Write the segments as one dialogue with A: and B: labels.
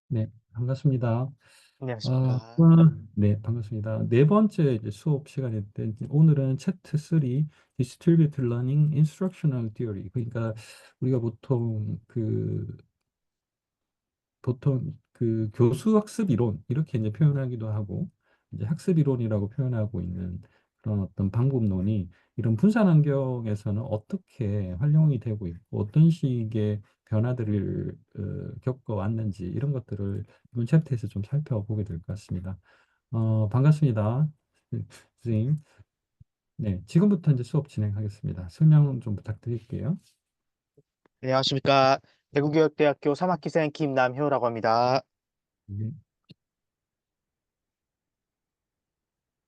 A: 네, 반갑습니다.
B: 안녕하십니까.
A: 네, 반갑습니다. 네 번째 이제 수업 시간인데, 이제 오늘은 챕터 3, Distributed Learning Instructional Theory. 그러니까 우리가 보통 그 교수 학습 이론 이렇게 이제 표현하기도 하고 이제 학습 이론이라고 표현하고 있는 그런 어떤 방법론이 이런 분산 환경에서는 어떻게 활용이 되고 있고 어떤 식의 변화들을 겪어왔는지 이런 것들을 이번 챕터에서 좀 살펴보게 될 것 같습니다. 반갑습니다. 선생님. 네, 지금부터 이제 수업 진행하겠습니다. 설명 좀 부탁드릴게요.
B: 안녕하십니까. 대구교육대학교 3학기생 김남효라고 합니다.
A: 네.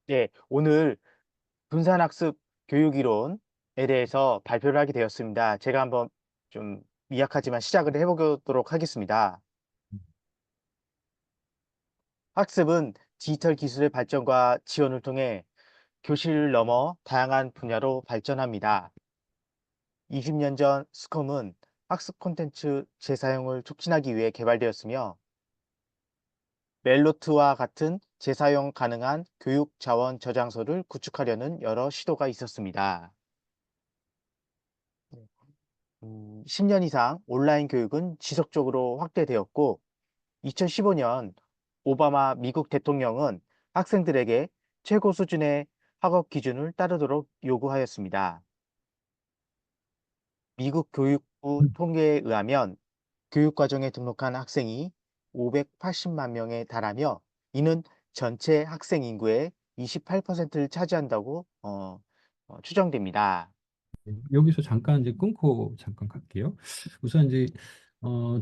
B: 네, 오늘 분산학습 교육이론에 대해서 발표를 하게 되었습니다. 제가 한번 좀 미약하지만 시작을 해보도록 하겠습니다. 학습은 디지털 기술의 발전과 지원을 통해 교실을 넘어 다양한 분야로 발전합니다. 20년 전 스콤은 학습 콘텐츠 재사용을 촉진하기 위해 개발되었으며 멜로트와 같은 재사용 가능한 교육 자원 저장소를 구축하려는 여러 시도가 있었습니다. 10년 이상 온라인 교육은 지속적으로 확대되었고 2015년 오바마 미국 대통령은 학생들에게 최고 수준의 학업 기준을 따르도록 요구하였습니다. 미국 교육부 통계에 의하면 교육과정에 등록한 학생이 580만 명에 달하며 이는 전체 학생 인구의 28%를 차지한다고 추정됩니다.
A: 여기서 잠깐 이제 끊고 잠깐 갈게요. 우선 이제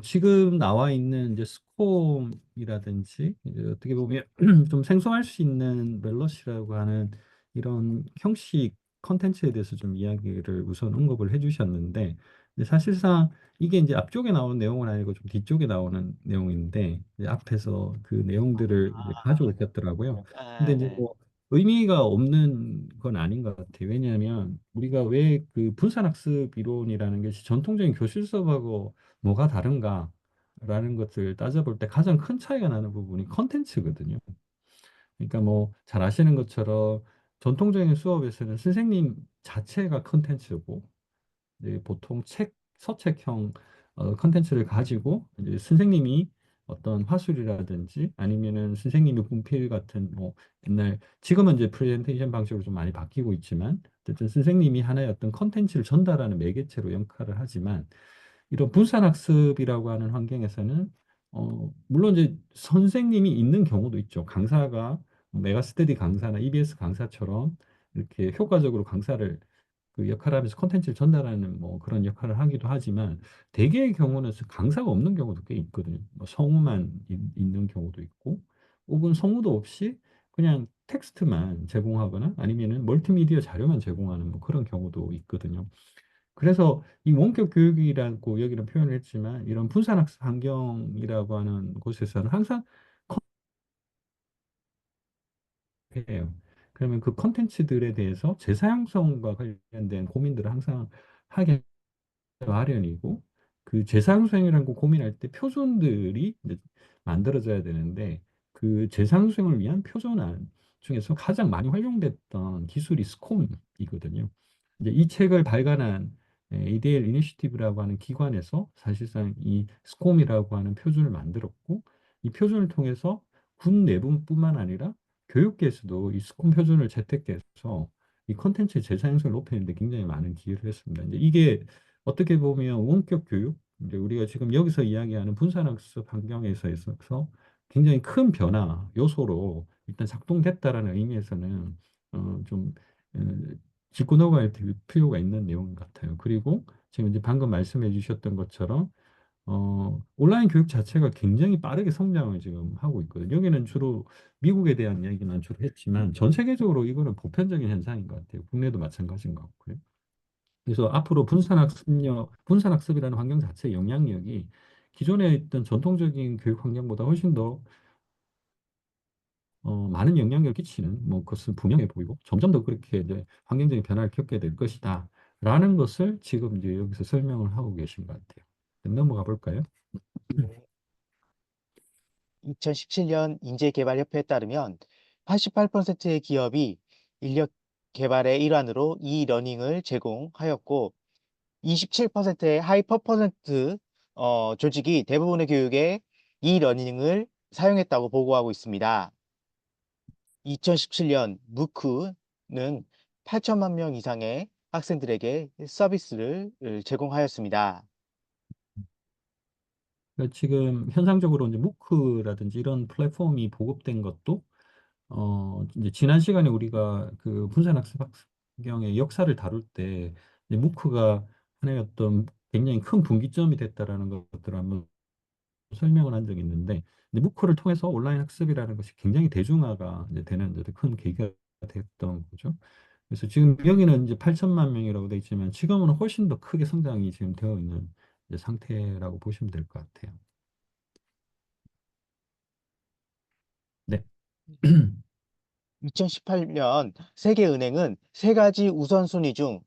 A: 지금 나와 있는 이제 스콤이라든지 이제 어떻게 보면 좀 생소할 수 있는 멜럿이라고 하는 이런 형식 컨텐츠에 대해서 좀 이야기를 우선 언급을 해주셨는데 근데 사실상 이게 이제 앞쪽에 나오는 내용은 아니고 좀 뒤쪽에 나오는 내용인데 이제 앞에서 그 내용들을 이제 가지고 있었더라고요. 근데 이제 뭐 의미가 없는 건 아닌 것 같아요. 왜냐하면 우리가 왜 그 분산학습 이론이라는 것이 전통적인 교실 수업하고 뭐가 다른가라는 것을 따져볼 때 가장 큰 차이가 나는 부분이 컨텐츠거든요. 그러니까 뭐 잘 아시는 것처럼 전통적인 수업에서는 선생님 자체가 컨텐츠고 이제 보통 서책형 컨텐츠를 가지고 이제 선생님이 어떤 화술이라든지 아니면은 선생님의 분필 같은 뭐 옛날 지금은 이제 프레젠테이션 방식으로 좀 많이 바뀌고 있지만 어쨌든 선생님이 하나의 어떤 컨텐츠를 전달하는 매개체로 역할을 하지만 이런 분산학습이라고 하는 환경에서는 물론 이제 선생님이 있는 경우도 있죠. 강사가 메가스터디 강사나 EBS 강사처럼 이렇게 효과적으로 강사를 그 역할을 하면서 콘텐츠를 전달하는 뭐 그런 역할을 하기도 하지만 대개의 경우는 강사가 없는 경우도 꽤 있거든요. 뭐 성우만 있는 경우도 있고 혹은 성우도 없이 그냥 텍스트만 제공하거나 아니면은 멀티미디어 자료만 제공하는 뭐 그런 경우도 있거든요. 그래서 이 원격 교육이라고 여기는 표현을 했지만 이런 분산학습 환경이라고 하는 곳에서는 항상 컨텐츠예요. 그러면 그 컨텐츠들에 대해서 재사용성과 관련된 고민들을 항상 하게 마련이고 그 재상수행이라는 거 고민할 때 표준들이 이제 만들어져야 되는데 그 재상수행을 위한 표준안 중에서 가장 많이 활용됐던 기술이 스콤이거든요. 이제 이 책을 발간한 ADL 이니시티브라고 하는 기관에서 사실상 이 스콤이라고 하는 표준을 만들었고 이 표준을 통해서 군 내부뿐만 아니라 교육계에서도 이 스콤 표준을 채택해서 이 컨텐츠의 재사용성을 높이는 데 굉장히 많은 기여를 했습니다. 이제 이게 어떻게 보면 원격 교육, 이제 우리가 지금 여기서 이야기하는 분산학습 환경에서 있어서 굉장히 큰 변화 요소로 일단 작동됐다라는 의미에서는 좀 어, 짚고 넘어갈 필요가 있는 내용 같아요. 그리고 지금 이제 방금 말씀해 주셨던 것처럼 온라인 교육 자체가 굉장히 빠르게 성장을 지금 하고 있거든요. 여기는 주로 미국에 대한 이야기만 주로 했지만 전 세계적으로 이거는 보편적인 현상인 것 같아요. 국내도 마찬가지인 것 같고요. 그래서 앞으로 분산학습이라는 환경 자체의 영향력이 기존에 있던 전통적인 교육 환경보다 훨씬 더 많은 영향력을 끼치는 뭐 그것은 분명해 보이고 점점 더 그렇게 이제 환경적인 변화를 겪게 될 것이다. 라는 것을 지금 이제 여기서 설명을 하고 계신 것 같아요. 넘어가 볼까요?
B: 2017년 인재개발협회에 따르면 88%의 기업이 인력 개발의 일환으로 이러닝을 제공하였고 27%의 하이퍼포먼트 조직이 대부분의 교육에 이러닝을 사용했다고 보고하고 있습니다. 2017년 무크는 8천만 명 이상의 학생들에게 서비스를 제공하였습니다.
A: 그러니까 지금 현상적으로 이제 무크라든지 이런 플랫폼이 보급된 것도 이제 지난 시간에 우리가 그 분산학습 환경의 역사를 다룰 때 이제 무크가 하나의 어떤 굉장히 큰 분기점이 됐다라는 것들을 한번 설명을 한 적이 있는데 이제 무크를 통해서 온라인 학습이라는 것이 굉장히 대중화가 이제 되는 이제 큰 계기가 됐던 거죠. 그래서 지금 여기는 이제 8천만 명이라고 돼 있지만 지금은 훨씬 더 크게 성장이 지금 되어 있는 이제 상태라고 보시면 될 것 같아요. 네.
B: 2018년 세계은행은 세 가지 우선순위 중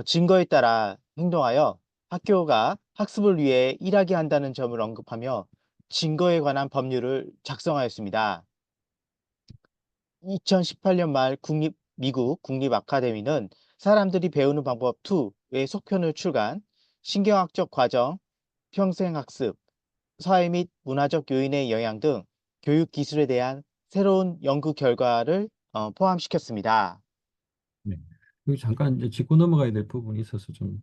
B: 증거에 따라 행동하여 학교가 학습을 위해 일하게 한다는 점을 언급하며 증거에 관한 법률을 작성하였습니다. 2018년 말 미국 국립 아카데미는 사람들이 배우는 방법 2의 속편을 출간, 신경학적 과정, 평생학습, 사회 및 문화적 요인의 영향 등 교육 기술에 대한 새로운 연구 결과를 포함시켰습니다.
A: 네. 여기 잠깐 이제 짚고 넘어가야 될 부분이 있어서 좀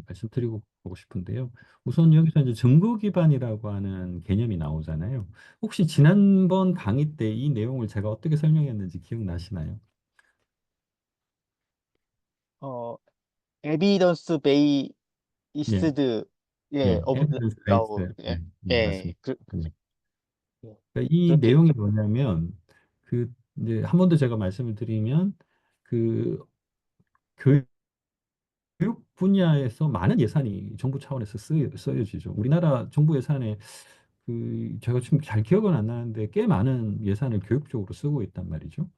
A: 말씀드리고 보고 싶은데요. 우선 여기서 이제 증거 기반이라고 하는 개념이 나오잖아요. 혹시 지난번 강의 때 이 내용을 제가 어떻게 설명했는지 기억나시나요?
B: 어, 에비던스
A: 예,
B: 베이스드 예,
A: 예,
B: 오브
A: evidence
B: 어,
A: based.
B: 예,
A: 예,
B: 예,
A: 맞습니다. 예.
B: 예,
A: 그러니까 이
B: 그렇게
A: 내용이 뭐냐면 그 이제 한 번 더 제가 말씀을 드리면 그 교육 분야에서 많은 예산이 정부 차원에서 쓰여지죠. 우리나라 정부 예산에 그 제가 지금 잘 기억은 안 나는데 꽤 많은 예산을 교육 쪽으로 쓰고 있단 말이죠.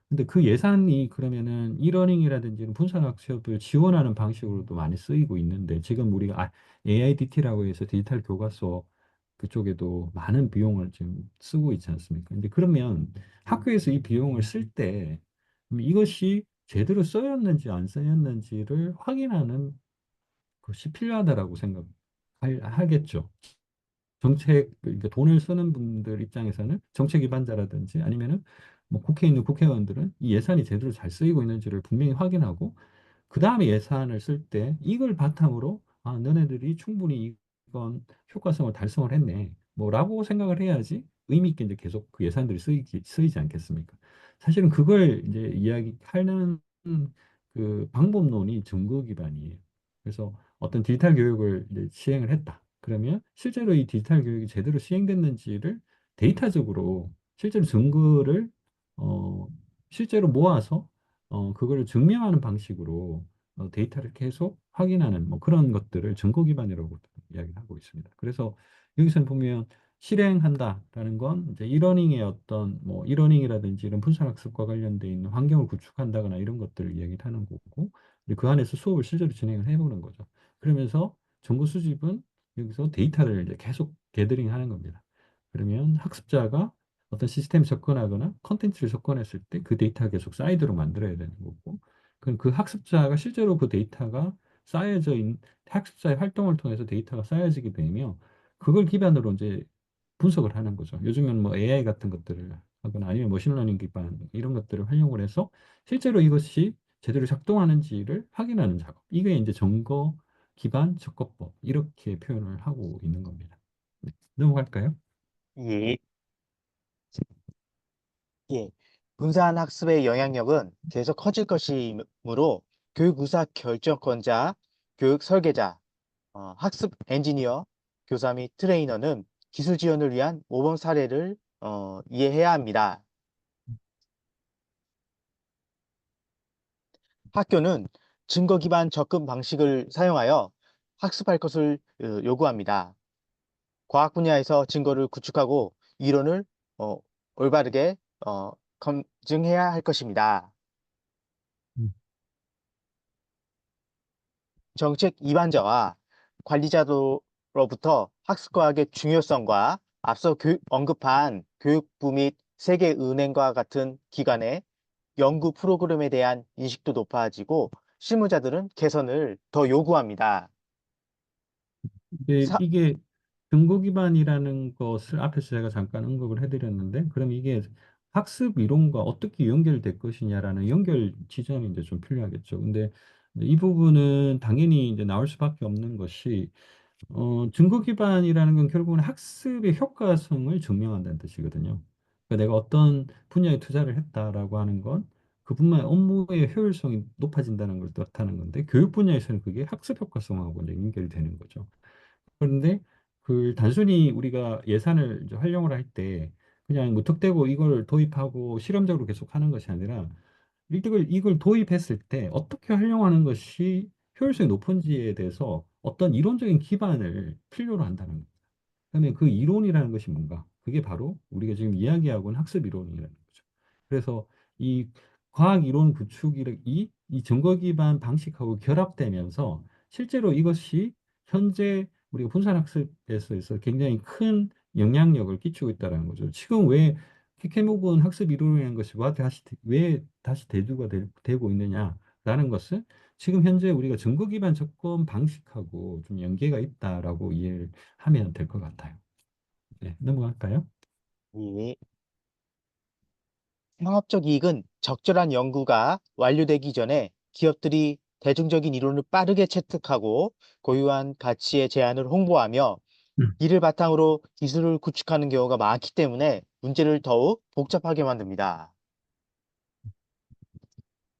A: 근데 그 예산이 그러면은 이러닝이라든지 분산학습을 지원하는 방식으로도 많이 쓰이고 있는데 지금 우리가 AIDT라고 해서 디지털 교과서 그쪽에도 많은 비용을 지금 쓰고 있지 않습니까? 근데 그러면 학교에서 이 비용을 쓸 때 이것이 제대로 쓰였는지 안 쓰였는지를 확인하는 것이 필요하다라고 생각하겠죠. 그러니까 돈을 쓰는 분들 입장에서는 정책 위반자라든지 아니면은 뭐 국회에 있는 국회의원들은 이 예산이 제대로 잘 쓰이고 있는지를 분명히 확인하고 그 다음에 예산을 쓸 때 이걸 바탕으로 아, 너네들이 충분히 이건 효과성을 달성을 했네. 뭐라고 생각을 해야지 의미 있게 이제 계속 그 예산들이 쓰이지 않겠습니까? 사실은 그걸 이제 이야기하는 그 방법론이 증거 기반이에요. 그래서 어떤 디지털 교육을 이제 시행을 했다. 그러면 실제로 이 디지털 교육이 제대로 시행됐는지를 데이터적으로 실제로 증거를 어, 실제로 모아서 그거를 증명하는 방식으로 데이터를 계속 확인하는 뭐 그런 것들을 증거 기반이라고 이야기를 하고 있습니다. 그래서 여기서 보면 실행한다라는 건 이제 이러닝의 어떤 뭐 이러닝이라든지 이런 분산학습과 관련돼 있는 환경을 구축한다거나 이런 것들을 이야기를 하는 거고 이제 그 안에서 수업을 실제로 진행을 해보는 거죠. 그러면서 정보 수집은 여기서 데이터를 이제 계속 게더링 하는 겁니다. 그러면 학습자가 어떤 시스템에 접근하거나 컨텐츠를 접근했을 때 그 데이터가 계속 쌓이도록 만들어야 되는 거고 그럼 그 학습자가 실제로 그 데이터가 쌓여져 있는 학습자의 활동을 통해서 데이터가 쌓여지게 되면 그걸 기반으로 이제 분석을 하는 거죠. 요즘은 뭐 AI 같은 것들을 하거나 아니면 머신러닝 기반 이런 것들을 활용을 해서 실제로 이것이 제대로 작동하는지를 확인하는 작업. 이게 이제 점거 기반 적법법 이렇게 표현을 하고 있는 겁니다. 네. 넘어갈까요?
B: 예, 예. 분산 학습의 영향력은 계속 커질 것이므로 교육 의사 결정권자, 교육 설계자, 학습 엔지니어, 교사 및 트레이너는 기술 지원을 위한 모범 사례를 이해해야 합니다. 학교는 증거 기반 접근 방식을 사용하여 학습할 것을 요구합니다. 과학 분야에서 증거를 구축하고 이론을 어, 올바르게 검증해야 할 것입니다.
A: 음,
B: 정책 입안자와 관리자로부터 학습과학의 중요성과 앞서 언급한 교육부 및 세계은행과 같은 기관의 연구 프로그램에 대한 인식도 높아지고 실무자들은 개선을 더 요구합니다. 사,
A: 이게 증거 기반이라는 것을 앞에서 제가 잠깐 언급을 해드렸는데, 그럼 이게 학습 이론과 어떻게 연결될 것이냐라는 연결 지점이 이제 좀 필요하겠죠. 근데 이 부분은 당연히 이제 나올 수밖에 없는 것이, 증거 기반이라는 건 결국은 학습의 효과성을 증명한다는 뜻이거든요. 그러니까 내가 어떤 분야에 투자를 했다라고 하는 건 그분만 업무의 효율성이 높아진다는 걸 뜻하는 건데, 교육 분야에서는 그게 학습 효과성하고 이제 연결이 되는 거죠. 그런데 그 단순히 우리가 예산을 이제 활용을 할 때 그냥 무턱대고 이걸 도입하고 실험적으로 계속 하는 것이 아니라, 이걸 도입했을 때 어떻게 활용하는 것이 효율성이 높은지에 대해서 어떤 이론적인 기반을 필요로 한다는 거예요. 그러면 그 이론이라는 것이 뭔가? 그게 바로 우리가 지금 이야기하고 있는 학습 이론이라는 거죠. 그래서 이 과학 이론 구축이 이 증거 기반 방식하고 결합되면서 실제로 이것이 현재 우리가 분산 학습에서 있어 굉장히 큰 영향력을 끼치고 있다는 거죠. 지금 왜 캐캐묵은 학습 이론이라는 것이 왜 다시 대두가 되고 있느냐라는 것은 지금 현재 우리가 증거 기반 접근 방식하고 좀 연계가 있다라고 이해를 하면 될 것 같아요. 네, 넘어갈까요?
B: 예. 상업적 이익은 적절한 연구가 완료되기 전에 기업들이 대중적인 이론을 빠르게 채택하고 고유한 가치의 제안을 홍보하며
A: 음.
B: 이를 바탕으로 기술을 구축하는 경우가 많기 때문에 문제를 더욱 복잡하게 만듭니다.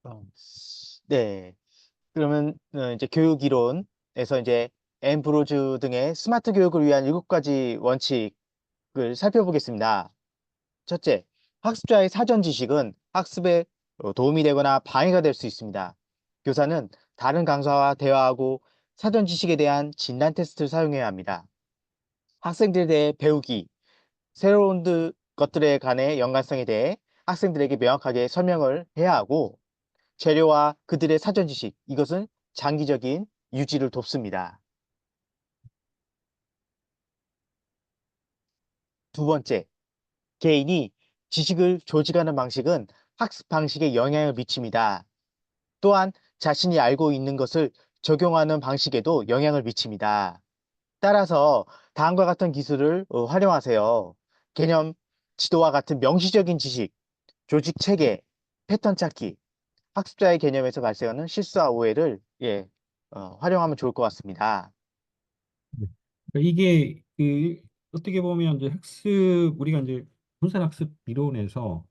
B: 어, 네. 그러면 이제 교육 이론에서 이제 엠브로즈 등의 스마트 교육을 위한 7가지 원칙을 살펴보겠습니다. 첫째, 학습자의 사전 지식은 학습에 도움이 되거나 방해가 될 수 있습니다. 교사는 다른 강사와 대화하고 사전 지식에 대한 진단 테스트를 사용해야 합니다. 학생들에 대해 배우기, 새로운 것들에 관해 연관성에 대해 학생들에게 명확하게 설명을 해야 하고 재료와 그들의 사전 지식, 이것은 장기적인 유지를 돕습니다. 두 번째, 개인이 지식을 조직하는 방식은 학습 방식에 영향을 미칩니다. 또한 자신이 알고 있는 것을 적용하는 방식에도 영향을 미칩니다. 따라서 다음과 같은 기술을 활용하세요. 개념 지도와 같은 명시적인 지식, 조직 체계, 패턴 찾기, 학습자의 개념에서 발생하는 실수와 오해를 활용하면 좋을 것 같습니다.
A: 네. 그러니까 이게 어떻게 보면 이제 우리가 이제 분산학습 이론에서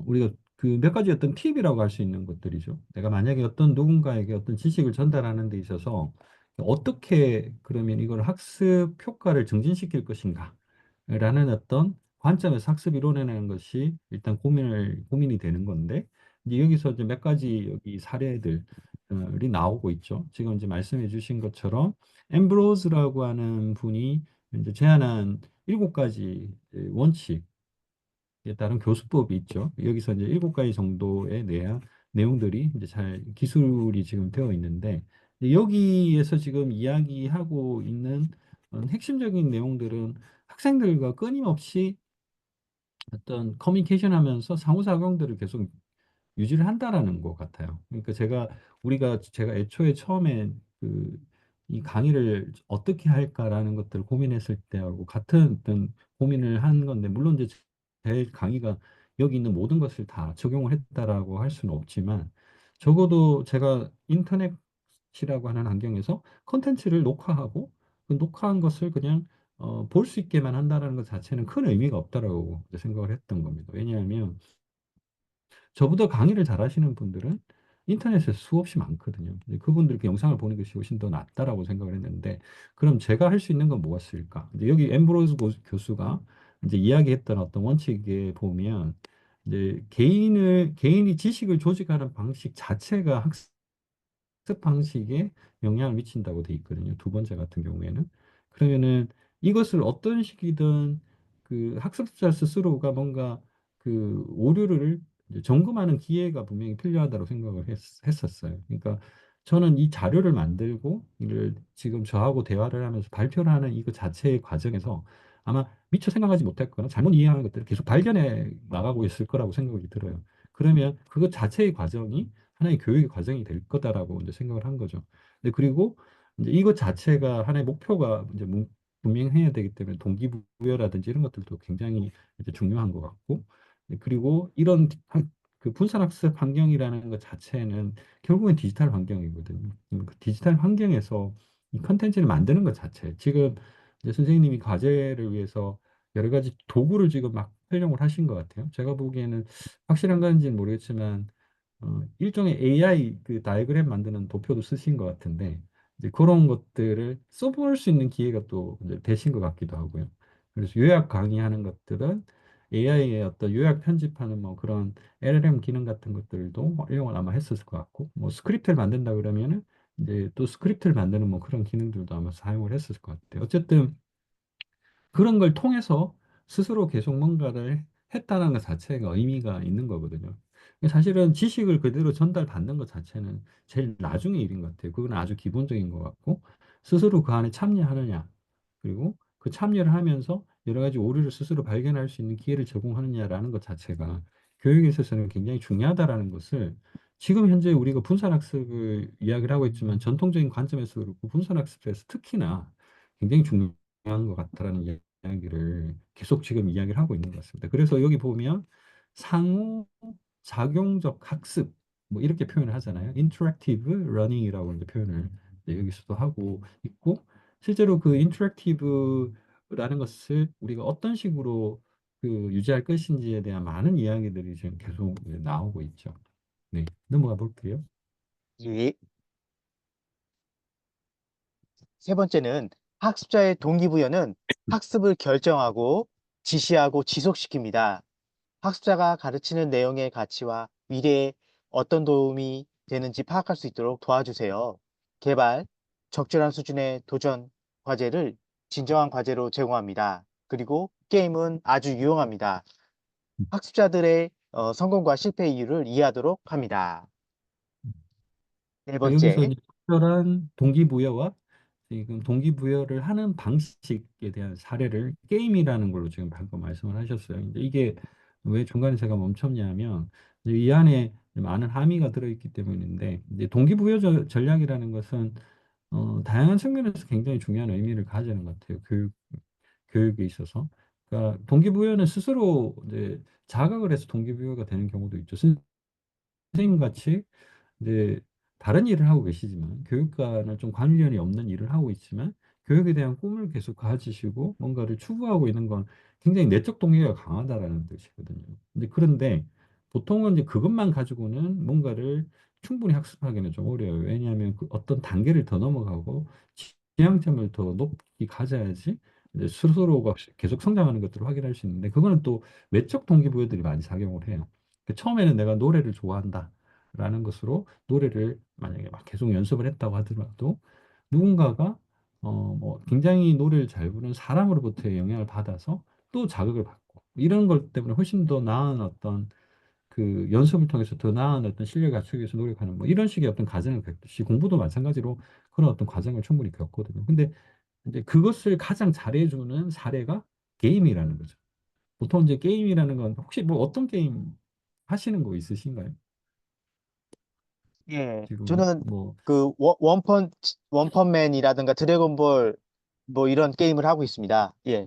A: 우리가 그 몇 가지 어떤 팁이라고 할 수 있는 것들이죠. 내가 만약에 어떤 누군가에게 어떤 지식을 전달하는 데 있어서 어떻게 그러면 이걸 학습 효과를 증진시킬 것인가? 라는 어떤 관점에서 학습 이론이라는 것이 일단 고민이 되는 건데, 이제 여기서 이제 몇 가지 여기 사례들이 나오고 있죠. 지금 이제 말씀해 주신 것처럼 엠브로즈라고 하는 분이 이제 제안한 7가지 원칙, 에 따른 교수법이 있죠. 여기서 이제 7가지 정도의 내용들이 이제 잘 기술이 지금 되어 있는데, 이제 여기에서 지금 이야기하고 있는 핵심적인 내용들은 학생들과 끊임없이 어떤 커뮤니케이션 하면서 상호작용들을 계속 유지를 한다라는 것 같아요. 그러니까 제가 애초에 처음에 이 강의를 어떻게 할까라는 것들을 고민했을 때하고 같은 어떤 고민을 한 건데, 물론 이제 제 강의가 여기 있는 모든 것을 다 적용을 했다라고 할 수는 없지만, 적어도 제가 인터넷이라고 하는 환경에서 컨텐츠를 녹화하고 그 녹화한 것을 그냥 볼 수 있게만 한다는 것 자체는 큰 의미가 없다라고 생각을 했던 겁니다. 왜냐하면 저보다 강의를 잘하시는 분들은 인터넷에 수없이 많거든요. 근데 그분들 그 영상을 보는 것이 훨씬 더 낫다라고 생각을 했는데, 그럼 제가 할 수 있는 건 뭐가 있을까? 이제 여기 엠브로스 교수가 이제 이야기했던 어떤 원칙에 보면, 이제 개인이 지식을 조직하는 방식 자체가 학습 방식에 영향을 미친다고 돼 있거든요. 두 번째 같은 경우에는. 그러면은 이것을 어떤 식이든 그 학습자 스스로가 뭔가 그 오류를 이제 점검하는 기회가 분명히 필요하다고 생각을 했었어요. 그러니까 저는 이 자료를 만들고 이를 지금 저하고 대화를 하면서 발표를 하는 이거 자체의 과정에서, 아마 미처 생각하지 못했거나 잘못 이해하는 것들을 계속 발견해 나가고 있을 거라고 생각이 들어요. 그러면 그것 자체의 과정이 하나의 교육의 과정이 될 거다라고 이제 생각을 한 거죠. 근데 그리고 이제 이것 자체가 하나의 목표가 이제 분명해야 되기 때문에 동기부여라든지 이런 것들도 굉장히 이제 중요한 것 같고, 네, 그리고 이런 그 분산학습 환경이라는 것 자체는 결국엔 디지털 환경이거든요. 그 디지털 환경에서 이 컨텐츠를 만드는 것 자체, 지금 이제 선생님이 과제를 위해서 여러 가지 도구를 지금 막 활용을 하신 것 같아요. 제가 보기에는 확실한 건지는 모르겠지만 일종의 AI 그 다이어그램 만드는 도표도 쓰신 것 같은데 이제 그런 것들을 써볼 수 있는 기회가 또 이제 되신 것 같기도 하고요. 그래서 요약 강의하는 것들은 AI의 어떤 요약 편집하는 뭐 그런 LLM 기능 같은 것들도 활용을 아마 했었을 것 같고 뭐 스크립트를 만든다 그러면은 이제 또 스크립트를 만드는 뭐 그런 기능들도 아마 사용을 했었을 것 같아요. 어쨌든 그런 걸 통해서 스스로 계속 뭔가를 했다는 것 자체가 의미가 있는 거거든요. 사실은 지식을 그대로 전달받는 것 자체는 제일 나중의 일인 것 같아요. 그건 아주 기본적인 것 같고, 스스로 그 안에 참여하느냐, 그리고 그 참여를 하면서 여러 가지 오류를 스스로 발견할 수 있는 기회를 제공하느냐라는 것 자체가 교육에 있어서는 굉장히 중요하다라는 것을 지금 현재 우리가 분산학습을 이야기를 하고 있지만 전통적인 관점에서 그렇고 분산학습에서 특히나 굉장히 중요한 것 같다라는 이야기를 계속 지금 이야기를 하고 있는 것 같습니다. 그래서 여기 보면 상호 작용적 학습 뭐 이렇게 표현을 하잖아요. 인터랙티브 러닝이라고 이제 표현을 이제 여기서도 하고 있고 실제로 그 인터랙티브라는 것을 우리가 어떤 식으로 그 유지할 것인지에 대한 많은 이야기들이 지금 계속 이제 나오고 있죠. 네, 넘어가 볼게요.
B: 예. 세 번째는 학습자의 동기부여는 학습을 결정하고 지시하고 지속시킵니다. 학습자가 가르치는 내용의 가치와 미래에 어떤 도움이 되는지 파악할 수 있도록 도와주세요. 개발, 적절한 수준의 도전 과제를 진정한 과제로 제공합니다. 그리고 게임은 아주 유용합니다. 학습자들의 성공과 실패 이유를 이해하도록 합니다. 네
A: 여기서
B: 번째,
A: 이제 특별한 동기부여와 지금 동기부여를 하는 방식에 대한 사례를 게임이라는 걸로 지금 방금 말씀을 하셨어요. 근데 이게 왜 중간에 제가 멈췄냐면 이제 이 안에 많은 함의가 들어있기 때문인데 이제 동기부여 전략이라는 것은 다양한 측면에서 굉장히 중요한 의미를 가지는 것 같아요. 교육에 있어서. 그러니까 동기부여는 스스로 이제 자각을 해서 동기부여가 되는 경우도 있죠. 선생님 같이 이제 다른 일을 하고 계시지만 교육과는 좀 관련이 없는 일을 하고 있지만 교육에 대한 꿈을 계속 가지시고 뭔가를 추구하고 있는 건 굉장히 내적 동기가 강하다라는 뜻이거든요. 근데 그런데 보통은 이제 그것만 가지고는 뭔가를 충분히 학습하기는 좀 어려워요. 왜냐하면 그 어떤 단계를 더 넘어가고 지향점을 더 높이 가져야지 이제 스스로가 계속 성장하는 것들을 확인할 수 있는데 그거는 또 외적 동기부여들이 많이 작용을 해요. 처음에는 내가 노래를 좋아한다. 라는 것으로 노래를 만약에 막 계속 연습을 했다고 하더라도 누군가가 뭐 굉장히 노래를 잘 부르는 사람으로부터의 영향을 받아서 또 자극을 받고 이런 것 때문에 훨씬 더 나은 어떤 그 연습을 통해서 더 나은 어떤 실력을 갖추기 위해서 노력하는 뭐 이런 식의 어떤 과정을 겪듯이 공부도 마찬가지로 그런 어떤 과정을 충분히 겪거든요. 근데 이제 그것을 가장 잘해주는 사례가 게임이라는 거죠. 보통 이제 게임이라는 건 혹시 뭐 어떤 게임 하시는 거 있으신가요?
B: 예,
A: 지금
B: 저는
A: 뭐
B: 그 원펀맨이라든가 드래곤볼 뭐 이런 게임을 하고 있습니다. 예,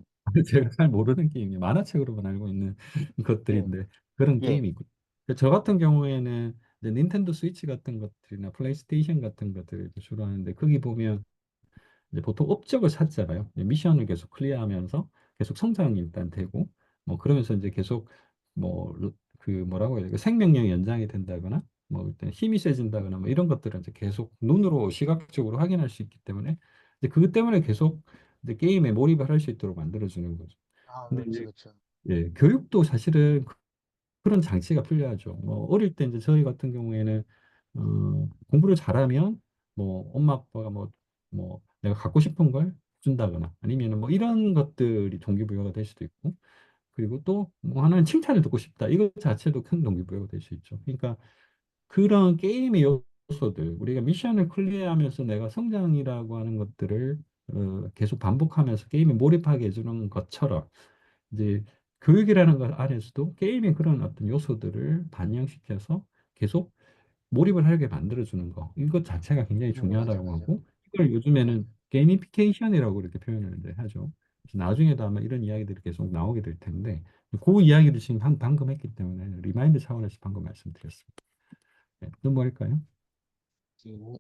A: 제가 잘 모르는 게임이 만화책으로만 알고 있는
B: 예,
A: 것들인데 그런
B: 예.
A: 게임이 있고 저 같은 경우에는 이제 닌텐도 스위치 같은 것들이나 플레이스테이션 같은 것들을 주로 하는데 거기 보면 이제 보통 업적을 찾잖아요. 이제 미션을 계속 클리어하면서 계속 성장이 일단 되고 뭐 그러면서 이제 계속 뭐 그 뭐라고 해야 돼? 생명력이 연장이 된다거나 뭐 일단 힘이 세진다거나 뭐 이런 것들은 이제 계속 눈으로 시각적으로 확인할 수 있기 때문에 이제 그것 때문에 계속 이제 게임에 몰입을 할 수 있도록 만들어주는 거죠.
B: 아,
A: 근데
B: 그렇죠,
A: 이제
B: 그렇죠.
A: 예, 교육도 사실은 그런 장치가 필요하죠. 뭐 어릴 때 이제 저희 같은 경우에는 공부를 잘하면 뭐 엄마 아빠가 뭐 내가 갖고 싶은 걸 준다거나 아니면은 뭐 이런 것들이 동기부여가 될 수도 있고 그리고 또 뭐 하나는 칭찬을 듣고 싶다. 이것 자체도 큰 동기부여가 될 수 있죠. 그러니까 그런 게임의 요소들 우리가 미션을 클리어하면서 내가 성장이라고 하는 것들을 계속 반복하면서 게임에 몰입하게 해주는 것처럼 이제 교육이라는 것 안에서도 게임의 그런 어떤 요소들을 반영시켜서 계속 몰입을 하게 만들어주는 거. 이것 자체가 굉장히
B: 맞아,
A: 중요하다고
B: 맞아.
A: 하고, 이걸 요즘에는 게이미피케이션이라고 이렇게 표현을 이제 하죠. 그래서 나중에도 아마 이런 이야기들이 계속 나오게 될 텐데, 그 이야기를 지금 방금 했기 때문에 리마인드 차원에서 방금 말씀드렸습니다. 네, 또 뭐 할까요?
B: 음,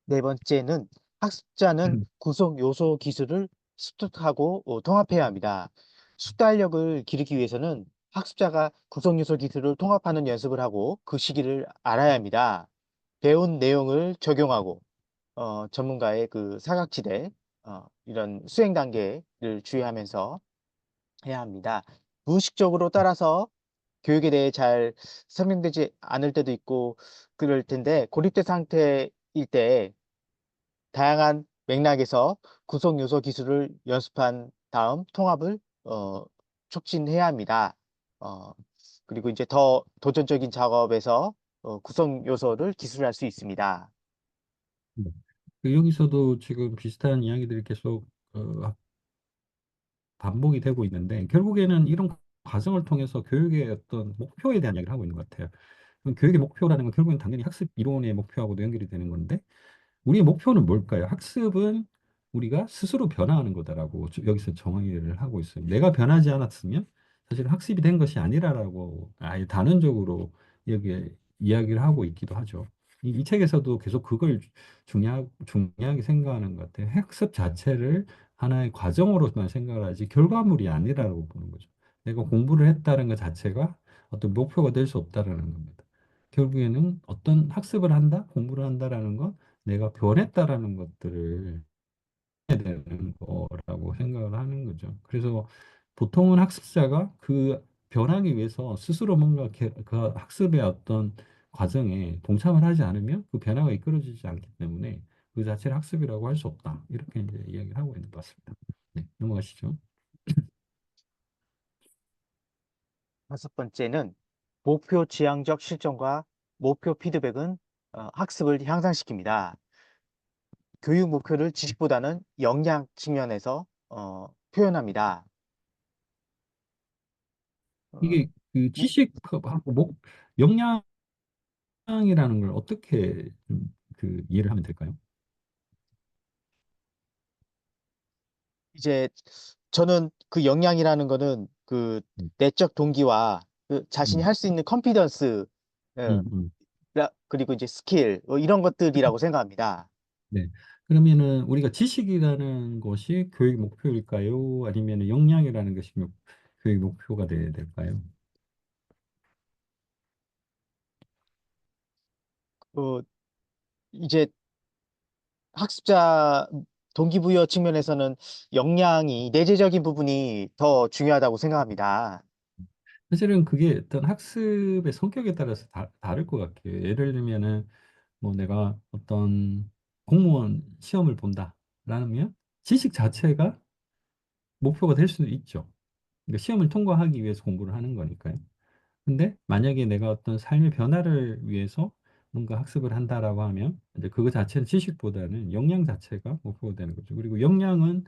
B: 네 번째는 학습자는 구성 요소 기술을 습득하고 통합해야 합니다. 숙달력을 기르기 위해서는 학습자가 구성 요소 기술을 통합하는 연습을 하고 그 시기를 알아야 합니다. 배운 내용을 적용하고 전문가의 그 사각지대 이런 수행 단계를 주의하면서 해야 합니다. 무의식적으로 따라서 교육에 대해 잘 설명되지 않을 때도 있고 그럴 텐데 고립된 상태일 때 다양한 맥락에서 구성 요소 기술을 연습한 다음 통합을 촉진해야 합니다. 어, 그리고 이제 더 도전적인 작업에서 구성 요소를 기술할 수 있습니다.
A: 네. 여기서도 지금 비슷한 이야기들이 계속 어, 반복이 되고 있는데, 결국에는 이런 과정을 통해서 교육의 어떤 목표에 대한 이야기를 하고 있는 것 같아요. 그럼 교육의 목표라는 건 결국엔 당연히 학습 이론의 목표하고도 연결이 되는 건데, 우리의 목표는 뭘까요? 학습은 우리가 스스로 변화하는 거다라고 여기서 정의를 하고 있어요. 내가 변하지 않았으면 사실 학습이 된 것이 아니라라고 아예 단언적으로 여기에 이야기를 하고 있기도 하죠. 이 책에서도 계속 그걸 중요하게 생각하는 것 같아요. 학습 자체를 하나의 과정으로만 생각을 하지 결과물이 아니라고 보는 거죠. 내가 공부를 했다는 것 자체가 어떤 목표가 될 수 없다라는 겁니다. 결국에는 어떤 학습을 한다, 공부를 한다라는 건 내가 변했다라는 것들을 해야 되는 거라고 생각을 하는 거죠. 그래서 보통은 학습자가 그 변하기 위해서 스스로 뭔가 그 학습의 어떤 과정에 동참을 하지 않으면 그 변화가 이끌어지지 않기 때문에 그 자체를 학습이라고 할 수 없다. 이렇게 이제 이야기를 하고 있는 것 같습니다. 네, 넘어가시죠.
B: 다섯 번째는 목표 지향적 실천과 목표 피드백은 학습을 향상시킵니다. 교육 목표를 지식보다는 역량 측면에서 표현합니다. 어,
A: 이게 그 지식하고 역량이라는 걸 어떻게 그 이해를 하면 될까요?
B: 이제 저는 그 역량이라는 거는 그
A: 음,
B: 내적 동기와 그 자신이
A: 음,
B: 할 수 있는 컨피던스 어,
A: 음.
B: 그리고 이제 스킬 이런 것들이라고 생각합니다.
A: 네. 그러면은 우리가 지식이라는 것이 교육 목표일까요? 아니면 역량이라는 것이 교육 목표가 돼야 될까요?
B: 어, 이제 학습자 동기부여 측면에서는 역량이 내재적인 부분이 더 중요하다고 생각합니다.
A: 사실은 그게 어떤 학습의 성격에 따라서 다를 것 같아요. 예를 들면은 뭐 내가 어떤 공무원 시험을 본다라면 지식 자체가 목표가 될 수도 있죠. 그러니까 시험을 통과하기 위해서 공부를 하는 거니까요. 근데 만약에 내가 어떤 삶의 변화를 위해서 뭔가 학습을 한다라고 하면 이제 그거 자체는 지식보다는 역량 자체가 목표가 되는 거죠. 그리고 역량은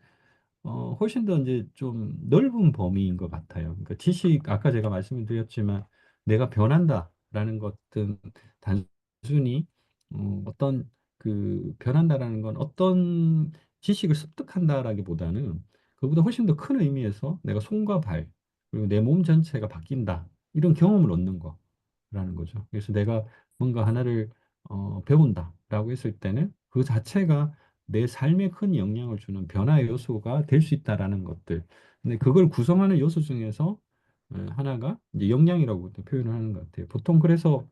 A: 훨씬 더 이제 좀 넓은 범위인 것 같아요. 그러니까 지식, 아까 제가 말씀을 드렸지만 내가 변한다라는 것은 단순히 어떤 그 변한다라는 건 어떤 지식을 습득한다라기보다는 그보다 훨씬 더 큰 의미에서 내가 손과 발, 그리고 내 몸 전체가 바뀐다. 이런 경험을 얻는 거라는 거죠. 그래서 내가 뭔가 하나를 배운다라고 했을 때는 그 자체가 내 삶에 큰 영향을 주는 변화의 요소가 될 수 있다라는 것들. 근데 그걸 구성하는 요소 중에서 하나가 이제 역량이라고 표현을 하는 것 같아요. 보통 그래서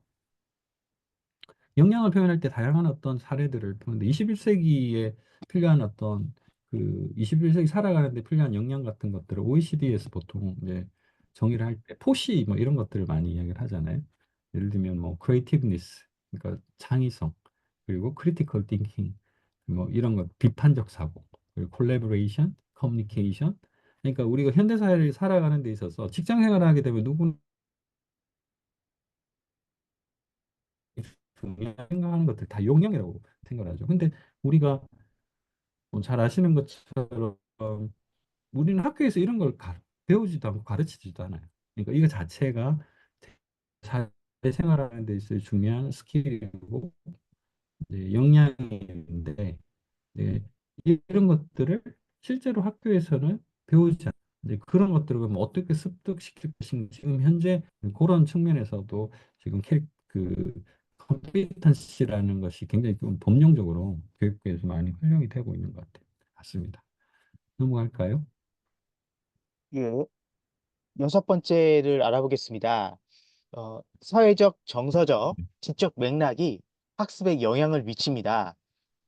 A: 역량을 표현할 때 다양한 어떤 사례들을 보는데 21세기에 필요한 어떤 그 21세기 살아가는데 필요한 역량 같은 것들을 OECD에서 보통 이제 정의를 할 때 포시 뭐 이런 것들을 많이 이야기를 하잖아요. 예를 들면 뭐 creativeness 그러니까 창의성 그리고 critical thinking 뭐 이런 것 비판적 사고 그리고 collaboration, communication 그러니까 우리가 현대 사회를 살아가는 데 있어서 직장 생활을 하게 되면 누구나 중요한 생각하는 것들 다 역량이라고 생각을 하죠. 근데 우리가 잘 아시는 것처럼 우리는 학교에서 이런 걸 배우지도 않고 가르치지도 않아요. 그러니까 이거 자체가 사회생활하는 데 있어서 중요한 스킬이고 역량인데 네, 이런 것들을 실제로 학교에서는 배우지 않아요. 그런 것들을 그럼 어떻게 습득시킬 것인가 지금 현재 그런 측면에서도 지금 그 컴피턴시라는 것이 굉장히 좀 법령적으로 교육부에서 많이 활용이 되고 있는 것 같아요. 맞습니다. 넘어갈까요?
B: 예. 여섯 번째를 알아보겠습니다. 사회적, 정서적, 지적 맥락이 학습에 영향을 미칩니다.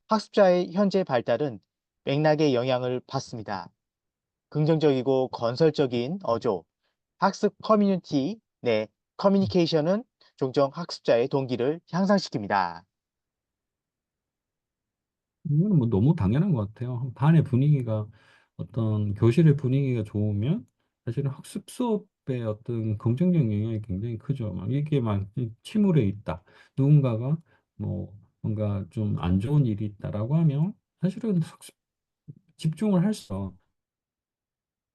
B: 학습자의 현재 발달은 맥락의 영향을 받습니다. 긍정적이고 건설적인 어조, 학습 커뮤니티 내 커뮤니케이션은 종종 학습자의 동기를 향상시킵니다.
A: 이거는 뭐 너무 당연한 것 같아요. 반의 분위기가 어떤 교실의 분위기가 좋으면 사실은 학습 수업의 어떤 긍정적 영향이 굉장히 크죠. 막 이게 막 침울해 있다. 누군가가 뭐 뭔가 좀 안 좋은 일이 있다라고 하면 사실은 학습 집중을 할 수.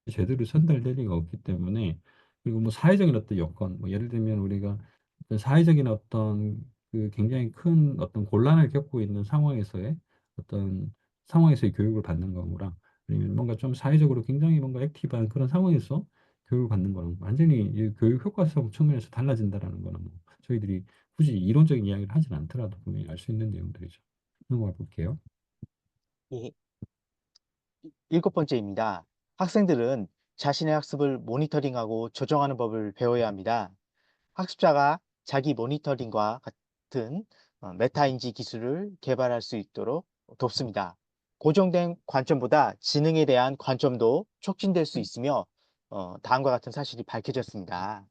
A: 제대로 전달될 리가 없기 때문에 그리고 뭐 사회적인 어떤 여건 뭐 예를 들면 우리가 어떤 사회적인 어떤 그 굉장히 큰 어떤 곤란을 겪고 있는 상황에서의 어떤 상황에서의 교육을 받는 거랑 아니면 뭔가 좀 사회적으로 굉장히 뭔가 액티브한 그런 상황에서 교육을 받는 거랑 완전히 이 교육 효과성 측면에서 달라진다라는 거는 뭐 저희들이 굳이 이론적인 이야기를 하진 않더라도 분명히 알 수 있는 내용들이죠. 넘어가 볼게요.
B: 예, 일곱 번째입니다. 학생들은 자신의 학습을 모니터링하고 조정하는 법을 배워야 합니다. 학습자가 자기 모니터링과 같은 메타인지 기술을 개발할 수 있도록 돕습니다. 고정된 관점보다 지능에 대한 관점도 촉진될 수 있으며 다음과 같은 사실이 밝혀졌습니다.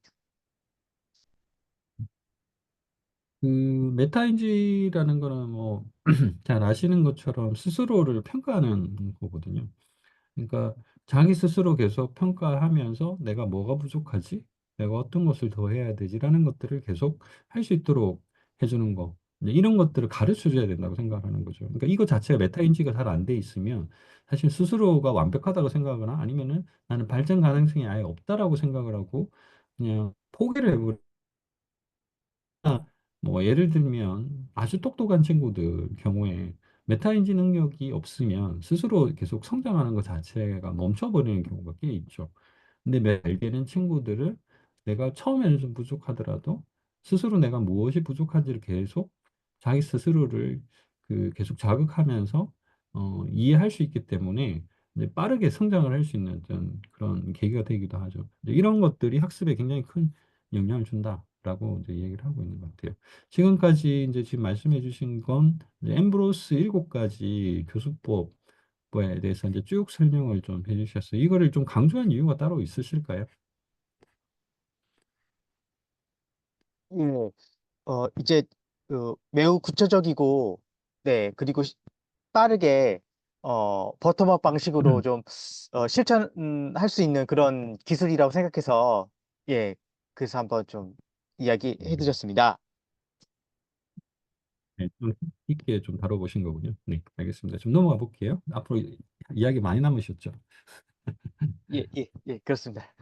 A: 그 메타인지라는 거는 뭐 잘 아시는 것처럼 스스로를 평가하는 거거든요. 그러니까 자기 스스로 계속 평가하면서 내가 뭐가 부족하지? 내가 어떤 것을 더 해야 되지라는 것들을 계속 할 수 있도록 해주는 거. 이제 이런 것들을 가르쳐 줘야 된다고 생각하는 거죠. 그러니까 이거 자체가 메타인지가 잘 안 돼 있으면 사실 스스로가 완벽하다고 생각하거나 아니면은 나는 발전 가능성이 아예 없다라고 생각을 하고 그냥 포기를 해버리고 뭐 예를 들면 아주 똑똑한 친구들 경우에 메타인지 능력이 없으면 스스로 계속 성장하는 것 자체가 멈춰버리는 경우가 꽤 있죠. 근데 알게는 친구들을 내가 처음에는 좀 부족하더라도 스스로 내가 무엇이 부족한지를 계속 자기 스스로를 계속 자극하면서 이해할 수 있기 때문에 이제 빠르게 성장을 할 수 있는 어떤 그런 계기가 되기도 하죠. 이제 이런 것들이 학습에 굉장히 큰 영향을 준다라고 이제 얘기를 하고 있는 것 같아요. 지금까지 이제 지금 말씀해 주신 건 이제 엠브로스 일곱 가지 교수법에 대해서 이제 쭉 설명을 좀 해주셨어요. 이거를 좀 강조한 이유가 따로 있으실까요?
B: 예, 이제 매우 구체적이고, 네, 그리고 빠르게 버텀업 방식으로 좀 실천할 수 있는 그런 기술이라고 생각해서 예, 그래서 한번 좀 이야기해 드렸습니다.
A: 네, 좀 깊게 좀 다뤄보신 거군요. 네, 알겠습니다. 좀 넘어가 볼게요. 앞으로 이야기 많이 남으셨죠?
B: 예, 예, 예, 그렇습니다.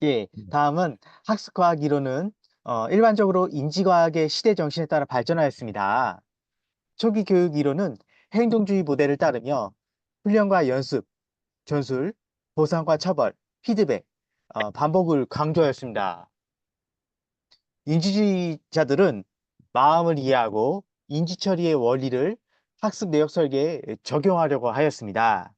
B: 예,
A: 음.
B: 다음은 학습과학 이론은 일반적으로 인지과학의 시대 정신에 따라 발전하였습니다. 초기 교육 이론은 행동주의 모델을 따르며 훈련과 연습, 전술, 보상과 처벌, 피드백, 반복을 강조하였습니다. 인지주의자들은 마음을 이해하고 인지처리의 원리를 학습 내역 설계에 적용하려고 하였습니다.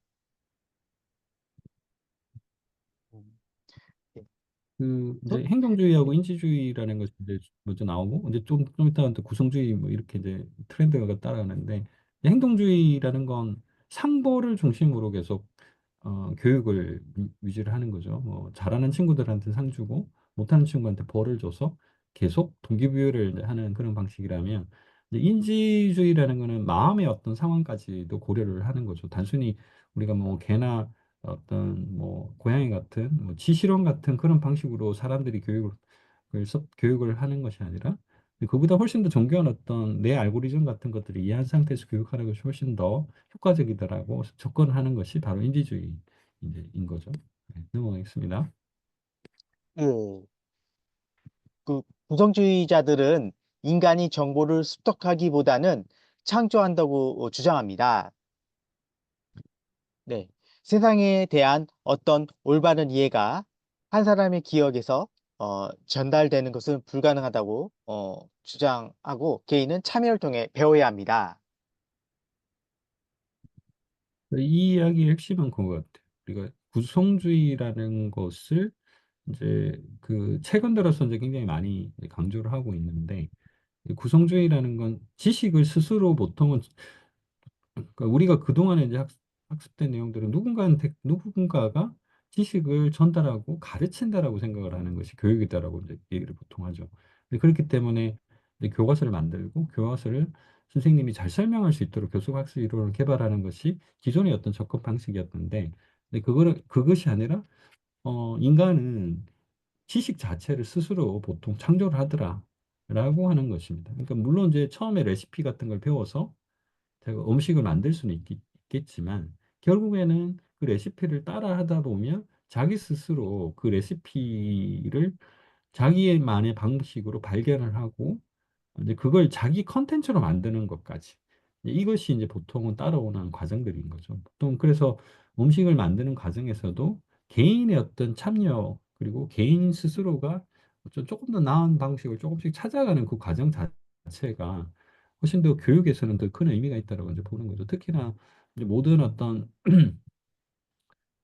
B: 음, 예.
A: 이제 행동주의하고 인지주의라는 것이 이제 먼저 나오고 이제 좀 이따가 또 구성주의 뭐 이렇게 이제 트렌드가 따라가는데 행동주의라는 건 상보를 중심으로 계속 교육을 위주를 하는 거죠. 뭐 잘하는 친구들한테 상 주고 못하는 친구한테 벌을 줘서 계속 동기부여를 이제 하는 그런 방식이라면 이제 인지주의라는 거는 마음의 어떤 상황까지도 고려를 하는 거죠. 단순히 우리가 뭐 개나 어떤 뭐 고양이 같은 뭐 치실험 같은 그런 방식으로 사람들이 교육을 하는 것이 아니라 그보다 훨씬 더 정교한 어떤 내 알고리즘 같은 것들을 이해한 상태에서 교육하는 것이 훨씬 더 효과적이더라고 접근하는 것이 바로 인지주의인 거죠. 네, 넘어가겠습니다.
B: 그, 그 구성주의자들은 인간이 정보를 습득하기보다는 창조한다고 주장합니다. 네. 세상에 대한 어떤 올바른 이해가 한 사람의 기억에서 전달되는 것은 불가능하다고 주장하고 개인은 참여를 통해 배워야 합니다.
A: 이 이야기의 핵심은 그거 같아요. 우리가 구성주의라는 것을 이제 그 최근 들어서 이제 굉장히 많이 강조를 하고 있는데 이 구성주의라는 건 지식을 스스로 보통은 그러니까 우리가 그동안에 이제 학습된 내용들은 누군가가 지식을 전달하고 가르친다라고 생각을 하는 것이 교육이다라고 이제 얘기를 보통 하죠. 그렇기 때문에 이제 교과서를 만들고 교과서를 선생님이 잘 설명할 수 있도록 교수학습 이론을 개발하는 것이 기존의 어떤 접근 방식이었는데, 근데 그것이 아니라 인간은 지식 자체를 스스로 보통 창조를 하더라라고 하는 것입니다. 그러니까 물론 이제 처음에 레시피 같은 걸 배워서 제가 음식을 만들 수는 있겠지만 결국에는 그 레시피를 따라 하다 보면 자기 스스로 그 레시피를 자기만의 방식으로 발견을 하고 이제 그걸 자기 컨텐츠로 만드는 것까지 이것이 이제 보통은 따라오는 과정들인 거죠. 보통 그래서 음식을 만드는 과정에서도 개인의 어떤 참여 그리고 개인 스스로가 조금 더 나은 방식을 조금씩 찾아가는 그 과정 자체가 훨씬 더 교육에서는 더 큰 의미가 있다고 이제 보는 거죠. 특히나 이제 모든 어떤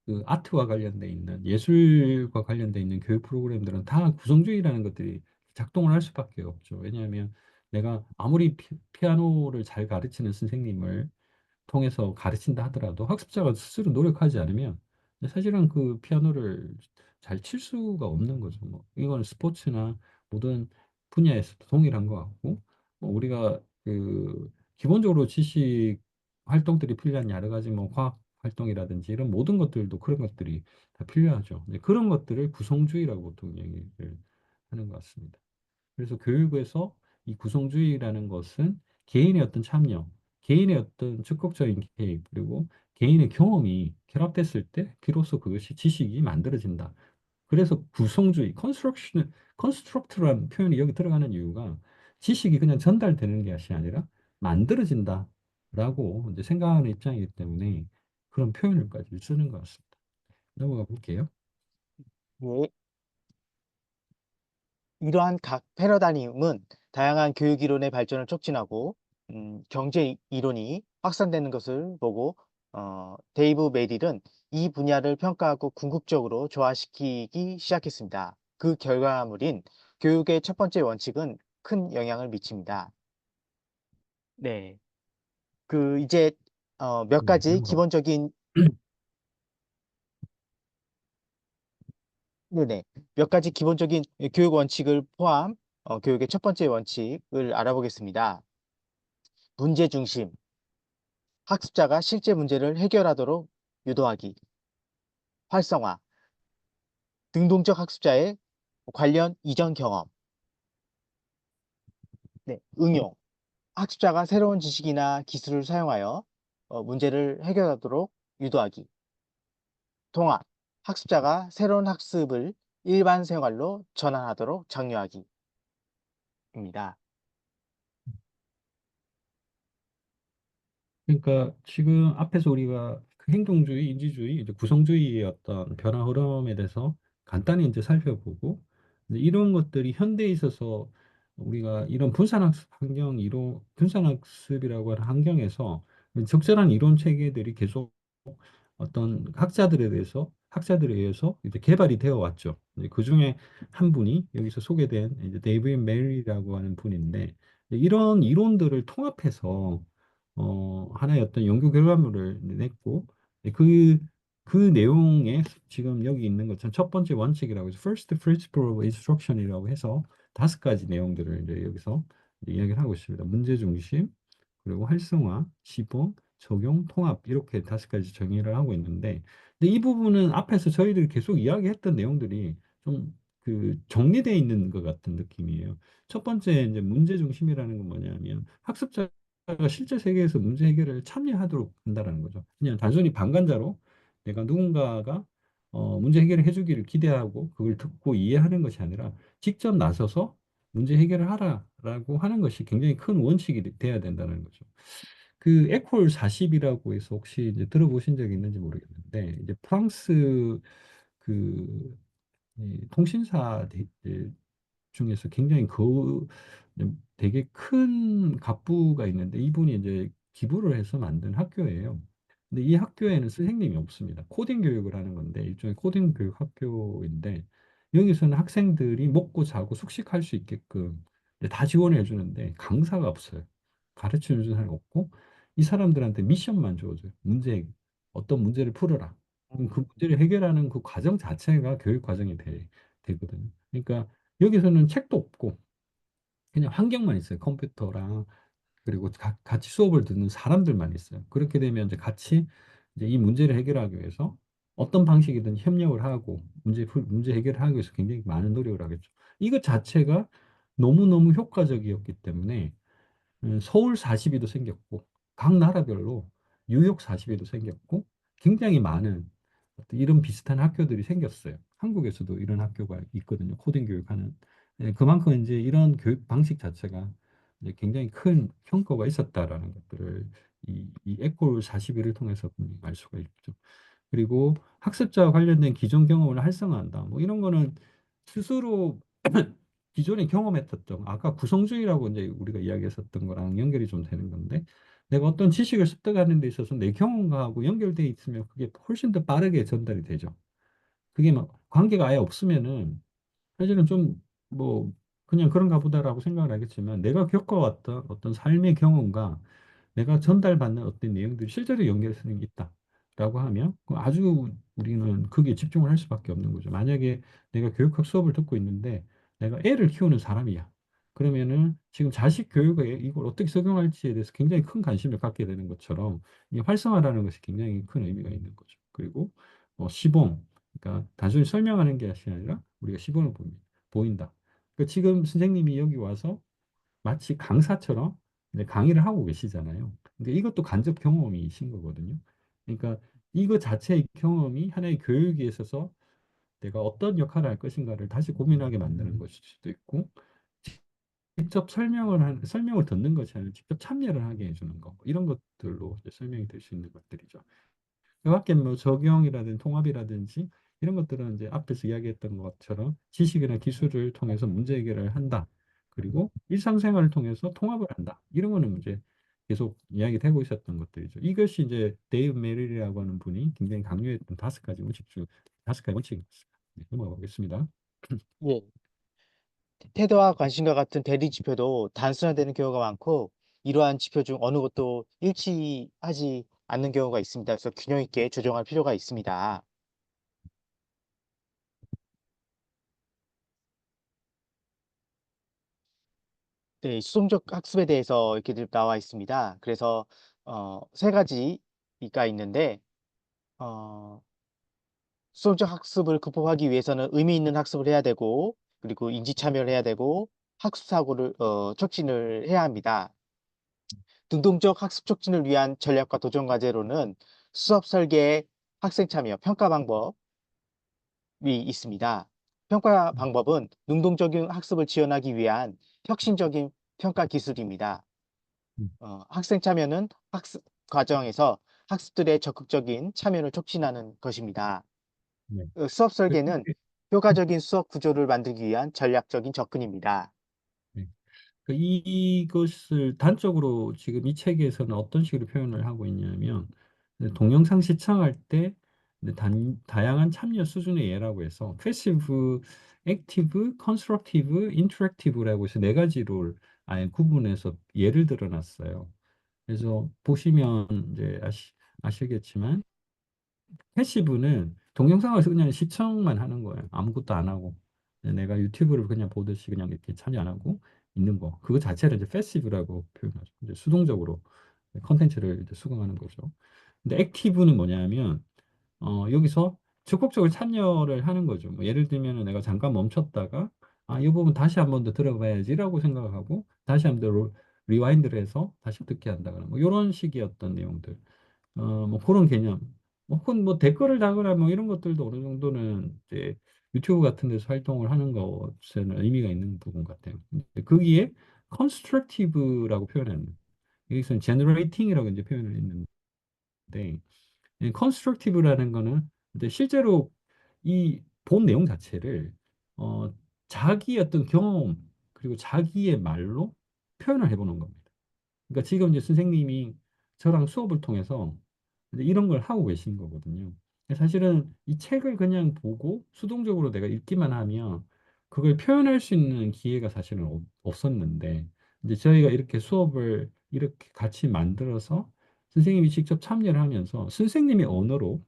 A: 그 아트와 관련돼 있는 예술과 관련돼 있는 교육 프로그램들은 다 구성주의라는 것들이 작동을 할 수밖에 없죠. 왜냐하면 내가 아무리 피아노를 잘 가르치는 선생님을 통해서 가르친다 하더라도 학습자가 스스로 노력하지 않으면 사실은 그 피아노를 잘 칠 수가 없는 거죠. 뭐 이건 스포츠나 모든 분야에서도 동일한 것 같고 뭐 우리가 그 기본적으로 지식 활동들이 필요한 여러 가지 뭐 과학 활동이라든지 이런 모든 것들도 그런 것들이 다 필요하죠. 이제 그런 것들을 구성주의라고 보통 얘기를 하는 것 같습니다. 그래서 교육에서 이 구성주의라는 것은 개인의 어떤 참여, 개인의 어떤 적극적인 개입, 그리고 개인의 경험이 결합됐을 때 비로소 그것이 지식이 만들어진다. 그래서 구성주의, 컨스트럭트라는 표현이 여기 들어가는 이유가 지식이 그냥 전달되는 것이 아니라 만들어진다라고 이제 생각하는 입장이기 때문에 그런 표현을까지 쓰는 것 같습니다. 넘어가 볼게요.
B: 예. 이러한 각 패러다임은 다양한 교육 이론의 발전을 촉진하고 경제 이론이 확산되는 것을 보고 데이브 메릴은 이 분야를 평가하고 궁극적으로 조화시키기 시작했습니다. 그 결과물인 교육의 첫 번째 원칙은 큰 영향을 미칩니다. 네. 이제 몇 가지
A: 넘어가.
B: 기본적인 네네. 몇 가지 기본적인 교육 원칙을 포함 교육의 첫 번째 원칙을 알아보겠습니다. 문제 중심, 학습자가 실제 문제를 해결하도록 유도하기, 활성화, 능동적 학습자의 관련 이전 경험, 네, 응용, 학습자가 새로운 지식이나 기술을 사용하여 문제를 해결하도록 유도하기, 통합, 학습자가 새로운 학습을 일반 생활로 전환하도록 장려하기입니다.
A: 그러니까 지금 앞에서 우리가 그 행동주의, 인지주의, 이제 구성주의의 어떤 변화 흐름에 대해서 간단히 이제 살펴보고 이제 이런 것들이 현대에 있어서 우리가 이런 분산학습 환경, 이론 분산학습이라고 하는 환경에서 적절한 이론 체계들이 계속 어떤 학자들에 의해서 이제 개발이 되어 왔죠. 이제 그 중에 한 분이 여기서 소개된 이제 데이비드 메리라고 하는 분인데 이런 이론들을 통합해서 하나의 어떤 연구 결과물을 냈고 그, 그 내용에 지금 여기 있는 것처럼 첫 번째 원칙이라고 해서 First Principle of Instruction이라고 해서 5가지 내용들을 이제 여기서 이제 이야기를 하고 있습니다. 문제 중심, 그리고 활성화, 시범, 적용, 통합 이렇게 5가지 정의를 하고 있는데 근데 이 부분은 앞에서 저희들이 계속 이야기했던 내용들이 좀 그 정리되어 있는 것 같은 느낌이에요. 첫 번째 이제 문제 중심이라는 건 뭐냐면 학습자가 실제 세계에서 문제 해결을 참여하도록 한다라는 거죠. 그냥 단순히 방관자로 내가 누군가가 문제 해결을 해주기를 기대하고 그걸 듣고 이해하는 것이 아니라 직접 나서서 문제 해결을 하라라고 하는 것이 굉장히 큰 원칙이 돼야 된다는 거죠. 그 에콜 40이라고 해서 혹시 이제 들어보신 적이 있는지 모르겠는데 이제 프랑스 그 이 통신사 중에서 굉장히 되게 큰 갑부가 있는데 이분이 이제 기부를 해서 만든 학교예요. 근데 이 학교에는 선생님이 없습니다. 코딩 교육을 하는 건데 일종의 코딩 교육 학교인데 여기서는 학생들이 먹고 자고 숙식할 수 있게끔 이제 다 지원해 주는데 강사가 없어요. 가르쳐 주는 사람이 없고 이 사람들한테 미션만 줘줘요. 어떤 문제를 풀어라. 그럼 그 문제를 해결하는 그 과정 자체가 교육 과정이 되거든요. 그러니까 여기서는 책도 없고 그냥 환경만 있어요. 컴퓨터랑 그리고 같이 수업을 듣는 사람들만 있어요. 그렇게 되면 이제 같이 이제 이 문제를 해결하기 위해서 어떤 방식이든 협력을 하고 문제 해결을 하기 위해서 굉장히 많은 노력을 하겠죠. 이것 자체가 너무너무 효과적이었기 때문에 서울 40위도 생겼고 각 나라별로 뉴욕 40위도 생겼고 굉장히 많은 어떤 이런 비슷한 학교들이 생겼어요. 한국에서도 이런 학교가 있거든요. 코딩 교육하는. 그만큼 이제 이런 교육 방식 자체가 이제 굉장히 큰 성과가 있었다라는 것들을 이 에콜 41을 통해서 알 수가 있죠. 그리고 학습자와 관련된 기존 경험을 활성화한다. 뭐 이런 거는 스스로 기존에 경험했었던 아까 구성주의라고 이제 우리가 이야기했었던 거랑 연결이 좀 되는 건데 내가 어떤 지식을 습득하는 데 있어서 내 경험하고 연결돼 있으면 그게 훨씬 더 빠르게 전달이 되죠. 그게 막 관계가 아예 없으면은 사실은 좀 뭐 그냥 그런가 보다라고 생각을 하겠지만 내가 겪어왔던 어떤 삶의 경험과 내가 전달받는 어떤 내용들이 실제로 연결성이 있다라고 하면 그 아주 우리는 거기에 집중을 할 수밖에 없는 거죠. 만약에 내가 교육학 수업을 듣고 있는데 내가 애를 키우는 사람이야. 그러면은 지금 자식 교육에 이걸 어떻게 적용할지에 대해서 굉장히 큰 관심을 갖게 되는 것처럼 이 활성화라는 것이 굉장히 큰 의미가 있는 거죠. 그리고 시범, 그러니까 단순히 설명하는 게 아니라 우리가 시범을 보인다. 그러니까 지금 선생님이 여기 와서 마치 강사처럼 이제 강의를 하고 계시잖아요. 그러니까 이것도 간접 경험이신 거거든요. 그러니까 이거 자체의 경험이 하나의 교육에 있어서 내가 어떤 역할을 할 것인가를 다시 고민하게 만드는 것일 수도 있고, 직접 설명을 듣는 것이 아니라 직접 참여를 하게 해주는 거, 이런 것들로 이제 설명이 될 수 있는 것들이죠. 그 밖에 뭐 적용이라든지 통합이라든지 이런 것들은 이제 앞에서 이야기했던 것처럼 지식이나 기술을 통해서 문제 해결을 한다. 그리고 일상생활을 통해서 통합을 한다. 이런 거는 이제 계속 이야기되고 있었던 것들이죠. 이것이 이제 데이브 메릴이라고 하는 분이 굉장히 강조했던 다섯 가지 원칙입니다. 네, 넘어가 보겠습니다.
B: 예. 태도와 관심과 같은 대리 지표도 단순화되는 경우가 많고 이러한 지표 중 어느 것도 일치하지 않는 경우가 있습니다. 그래서 균형 있게 조정할 필요가 있습니다. 네, 수동적 학습에 대해서 이렇게 나와 있습니다. 그래서 세 가지가 있는데 어, 수동적 학습을 극복하기 위해서는 의미 있는 학습을 해야 되고 그리고 인지 참여를 해야 되고 학습 사고를 촉진을 해야 합니다. 능동적 학습 촉진을 위한 전략과 도전 과제로는 수업 설계, 학생 참여, 평가 방법이 있습니다. 평가 방법은 능동적인 학습을 지원하기 위한 혁신적인 평가 기술입니다.
A: 음,
B: 학생 참여는 학습 과정에서 학습들의 적극적인 참여를 촉진하는 것입니다.
A: 네.
B: 수업 설계는 효과적인 수업 구조를 만들기 위한 전략적인 접근입니다.
A: 네. 이것을 단적으로 지금 이 책에서는 어떤 식으로 표현을 하고 있냐면 동영상 시청할 때 다양한 참여 수준의 예라고 해서 패시브, 액티브, 컨스트럭티브, 인터랙티브라고 해서 네 가지를 아예 구분해서 예를 들어 놨어요. 그래서 보시면 이제 아시겠지만 패시브는 동영상을 그냥 시청만 하는 거예요. 아무것도 안 하고. 내가 유튜브를 그냥 보듯이 그냥 이렇게 참여 안 하고 있는 거. 그거 자체를 이제 패시브라고 표현하죠. 이제 수동적으로 컨텐츠를 이제 수강하는 거죠. 근데 액티브는 뭐냐면, 여기서 적극적으로 참여를 하는 거죠. 뭐 예를 들면 내가 잠깐 멈췄다가 이 부분 다시 한 번 더 들어봐야지라고 생각하고 다시 한 번 더 리와인드를 해서 다시 듣게 한다거나 뭐 이런 식의 어떤 내용들. 뭐 그런 개념. 뭐 혹은 뭐 댓글을 달거나 뭐 이런 것들도 어느 정도는 이제 유튜브 같은 데서 활동을 하는 것에는 의미가 있는 부분 같아요. 근데 거기에 constructive라고 표현하는 여기서는 generating이라고 이제 표현을 했는데 이 constructive라는 거는 이제 실제로 이 본 내용 자체를 어, 자기 어떤 경험 그리고 자기의 말로 표현을 해보는 겁니다. 그러니까 지금 이제 선생님이 저랑 수업을 통해서 이제 이런 걸 하고 계신 거거든요. 사실은 이 책을 그냥 보고 수동적으로 내가 읽기만 하면 그걸 표현할 수 있는 기회가 사실은 없었는데 이제 저희가 이렇게 수업을 이렇게 같이 만들어서 선생님이 직접 참여를 하면서 선생님의 언어로